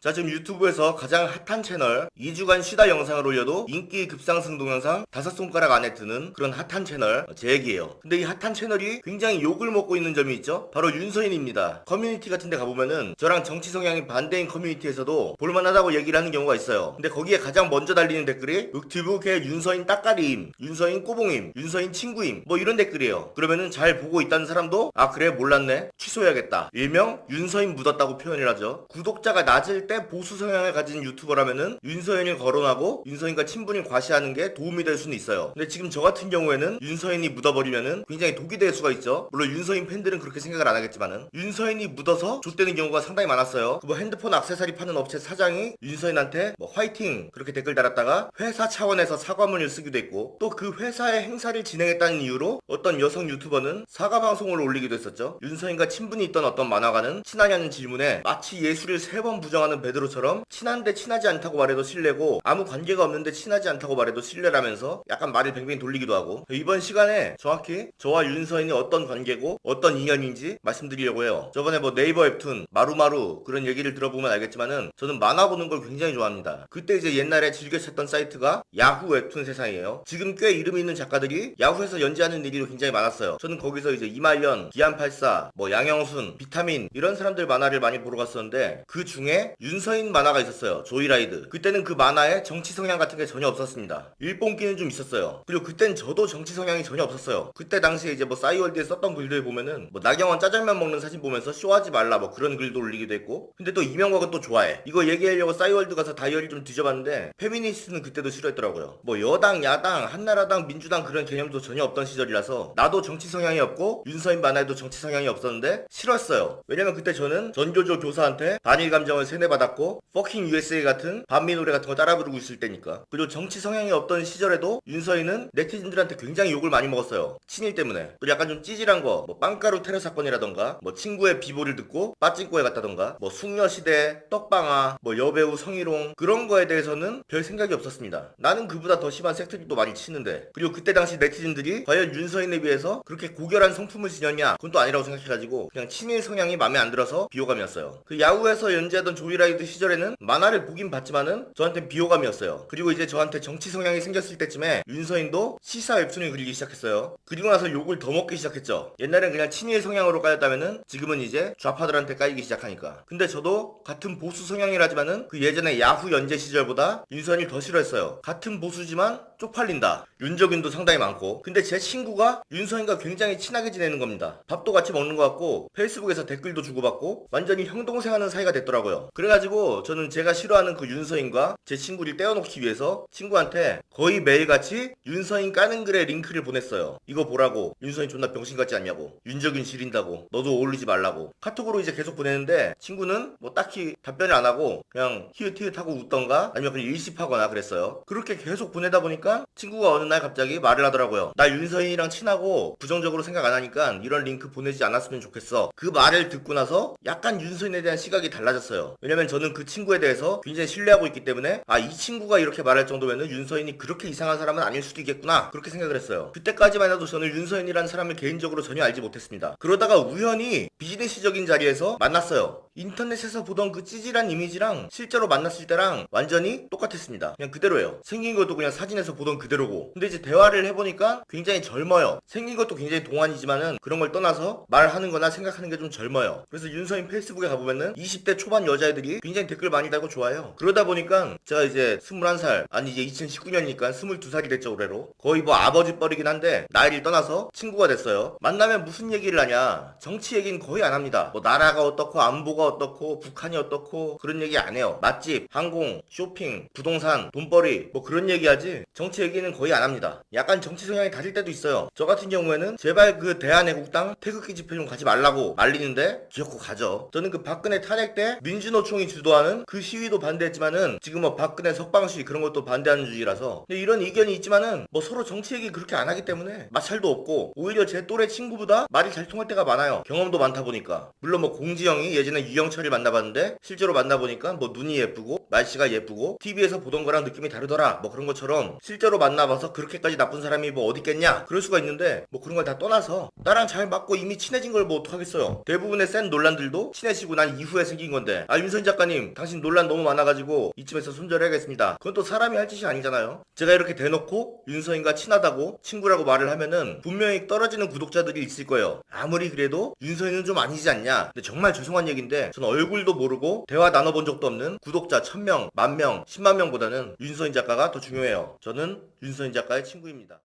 자, 지금 유튜브에서 가장 핫한 채널 2주간 쉬다 영상을 올려도 인기 급상승 동영상 5손가락 안에 드는 그런 핫한 채널 제 얘기예요. 근데 이 핫한 채널이 굉장히 욕을 먹고 있는 점이 있죠. 바로 윤서인입니다. 커뮤니티 같은 데 가보면은 저랑 정치 성향이 반대인 커뮤니티에서도 볼만하다고 얘기를 하는 경우가 있어요. 근데 거기에 가장 먼저 달리는 댓글이 유튜브 걔 윤서인 따까리임, 윤서인 꼬봉임, 윤서인 친구임 뭐 이런 댓글이에요. 그러면은 잘 보고 있다는 사람도 아 그래 몰랐네 취소해야겠다. 일명 윤서인 묻었다고 표현을 하죠. 구독자가 낮을 때 보수 성향을 가진 유튜버라면은 윤서인을 거론하고 윤서인과 친분을 과시하는 게 도움이 될 수는 있어요. 근데 지금 저 같은 경우에는 윤서인이 묻어버리면은 굉장히 독이 될 수가 있죠. 물론 윤서인 팬들은 그렇게 생각을 안 하겠지만은 윤서인이 묻어서 좆되는 경우가 상당히 많았어요. 뭐 핸드폰 액세서리 파는 업체 사장이 윤서인한테 뭐 화이팅 그렇게 댓글 달았다가 회사 차원에서 사과문을 쓰기도 했고 또 그 회사의 행사를 진행했다는 이유로 어떤 여성 유튜버는 사과 방송을 올리기도 했었죠. 윤서인과 친분이 있던 어떤 만화가는 친하냐는 질문에 마치 예수를 3번 부정하는 베드로처럼 친한데 친하지 않다고 말해도 신뢰고 아무 관계가 없는데 친하지 않다고 말해도 신뢰라면서 약간 말을 뱅뱅 돌리기도 하고 이번 시간에 정확히 저와 윤서인이 어떤 관계고 어떤 인연인지 말씀드리려고 해요. 저번에 뭐 네이버 웹툰 마루마루 그런 얘기를 들어보면 알겠지만은 저는 만화 보는 걸 굉장히 좋아합니다. 그때 이제 옛날에 즐겨 찾던 사이트가 야후 웹툰 세상이에요. 지금 꽤 이름이 있는 작가들이 야후에서 연재하는 일이 굉장히 많았어요. 저는 거기서 이제 이말년, 기안84, 뭐 양영순, 비타민 이런 사람들 만화를 많이 보러 갔었는데 그 중에 윤서인 만화가 있었어요. 조이라이드. 그때는 그 만화에 정치 성향 같은 게 전혀 없었습니다. 일본기는 좀 있었어요. 그리고 그땐 저도 정치 성향이 전혀 없었어요. 그때 당시에 이제 뭐 싸이월드에 썼던 글들 보면은 뭐 나경원 짜장면 먹는 사진 보면서 쇼하지 말라 뭐 그런 글도 올리기도 했고 근데 또 이명박은 또 좋아해. 이거 얘기하려고 싸이월드 가서 다이어리 좀 뒤져봤는데 페미니스트는 그때도 싫어했더라고요. 뭐 여당, 야당, 한나라당, 민주당 그런 개념도 전혀 없던 시절이라서 나도 정치 성향이 없고 윤서인 만화에도 정치 성향이 없었는데 싫었어요. 왜냐면 그때 저는 전교조 교사한테 반일 감정을 세뇌받았고 Fucking USA 같은 반미 노래 같은 거 따라 부르고 있을 때니까. 그리고 정치 성향이 없던 시절에도 윤서인은 네티즌들한테 굉장히 욕을 많이 먹었어요. 친일 때문에. 또 약간 좀 찌질한 거 뭐 빵가루 테러 사건이라던가 뭐 친구의 비보를 듣고 빠찡코에 갔다던가 뭐 숙녀시대, 떡방아, 뭐 여배우 성희롱 그런 거에 대해서는 별 생각이 없었습니다. 나는 그보다 더 심한 색트립도 많이 치는데. 그리고 그때 당시 네티즌들이 과연 윤서인에 비해서 그렇게 고결한 성품을 지녔냐 그건 또 아니라고 생각해가지고 그냥 친일 성향이 마음에 안 들어서 비호감이었어요. 그 야후에서 연재하던 조이라이드 시절에는 만화를 보긴 봤지만은 저한테 비호감이었어요. 그리고 이제 저한테 정치 성향이 생겼을 때쯤에 윤서인도 시사 웹툰을 그리기 시작했어요. 그리고 나서 욕을 더 먹기 시작했죠. 옛날엔 그냥 친일 성향으로 까였다면은 지금은 이제 좌파들한테 까이기 시작하니까. 근데 저도 같은 보수 성향이라지만은 그 예전에 야후 연재 시절보다 윤서인을 더 싫어했어요. 같은 보수지만 쪽팔린다. 윤적윤도 상당히 많고. 근데 제 친구가 윤서인과 굉장히 친하게 지내는 겁니다. 밥도 같이 먹는 것 같고 페이스북에서 댓글도 주고받고 완전히 형동생 하는 사이가 됐더라고요. 그래가지고 저는 제가 싫어하는 그 윤서인과 제 친구를 떼어놓기 위해서 친구한테 거의 매일같이 윤서인 까는 글에 링크를 보냈어요. 이거 보라고. 윤서인 존나 병신 같지 않냐고. 윤적윤 지린다고. 너도 어울리지 말라고. 카톡으로 이제 계속 보내는데 친구는 뭐 딱히 답변을 안 하고 그냥 히읗히읗하고 웃던가 아니면 그냥 일십하거나 그랬어요. 그렇게 계속 보내다 보니까 친구가 어느 날 갑자기 말을 하더라고요. 나 윤서인이랑 친하고 부정적으로 생각 안 하니까 이런 링크 보내지 않았으면 좋겠어. 그 말을 듣고 나서 약간 윤서인에 대한 시각이 달라졌어요. 왜냐면 저는 그 친구에 대해서 굉장히 신뢰하고 있기 때문에 아 이 친구가 이렇게 말할 정도면은 윤서인이 그렇게 이상한 사람은 아닐 수도 있겠구나 그렇게 생각을 했어요. 그때까지만 해도 저는 윤서인이라는 사람을 개인적으로 전혀 알지 못했습니다. 그러다가 우연히 비즈니스적인 자리에서 만났어요. 인터넷에서 보던 그 찌질한 이미지랑 실제로 만났을 때랑 완전히 똑같았습니다. 그냥 그대로예요. 생긴 것도 그냥 사진에서 보던 그대로고. 근데 이제 대화를 해보니까 굉장히 젊어요. 생긴 것도 굉장히 동안이지만은 그런 걸 떠나서 말하는 거나 생각하는 게 좀 젊어요. 그래서 윤서인 페이스북에 가보면은 20대 초반 여자애들이 굉장히 댓글 많이 달고 좋아요. 그러다 보니까 제가 이제 21살, 아니 이제 2019년이니까 22살이 됐죠, 올해로. 거의 뭐 아버지 뻘이긴 한데 나이를 떠나서 친구가 됐어요. 만나면 무슨 얘기를 하냐? 정치 얘기는 거의 안 합니다. 뭐 나라가 어떻고 안보가 어떻고 북한이 어떻고 그런 얘기 안 해요. 맛집, 항공, 쇼핑, 부동산, 돈벌이 뭐 그런 얘기 하지 정치 얘기는 거의 안 합니다. 약간 정치 성향이 다를 때도 있어요. 저 같은 경우에는 제발 그 대한애국당 태극기 집회 좀 가지 말라고 말리는데 귀엽고 가죠. 저는 그 박근혜 탄핵 때 민주노총이 주도하는 그 시위도 반대했지만은 지금 뭐 박근혜 석방 시위 그런 것도 반대하는 주의라서 근데 이런 의견이 있지만은 뭐 서로 정치 얘기 그렇게 안 하기 때문에 마찰도 없고 오히려 제 또래 친구보다 말이 잘 통할 때가 많아요. 경험도 많다 보니까. 물론 뭐 공지영이 예전에 유영철을 만나봤는데 실제로 만나보니까 뭐 눈이 예쁘고 날씨가 예쁘고 TV에서 보던 거랑 느낌이 다르더라 뭐 그런 것처럼 실제로 만나봐서 그렇게까지 나쁜 사람이 뭐 어디 있겠냐 그럴 수가 있는데 뭐 그런 걸 다 떠나서 나랑 잘 맞고 이미 친해진 걸 뭐 어떡하겠어요. 대부분의 센 논란들도 친해지고 난 이후에 생긴 건데 윤선 작가님 당신 논란 너무 많아가지고 이쯤에서 손절해야겠습니다. 그건 또 사람이 할 짓이 아니잖아요. 제가 이렇게 대놓고 윤서인과 친하다고 친구라고 말을 하면은 분명히 떨어지는 구독자들이 있을 거예요. 아무리 그래도 윤서인은 좀 아니지 않냐. 근데 정말 죄송한 얘기인데 전 얼굴도 모르고 대화 나눠본 적도 없는 구독자 1000명, 10,000명, 10만 명보다는 윤서인 작가가 더 중요해요. 저는 윤서인 작가의 친구입니다.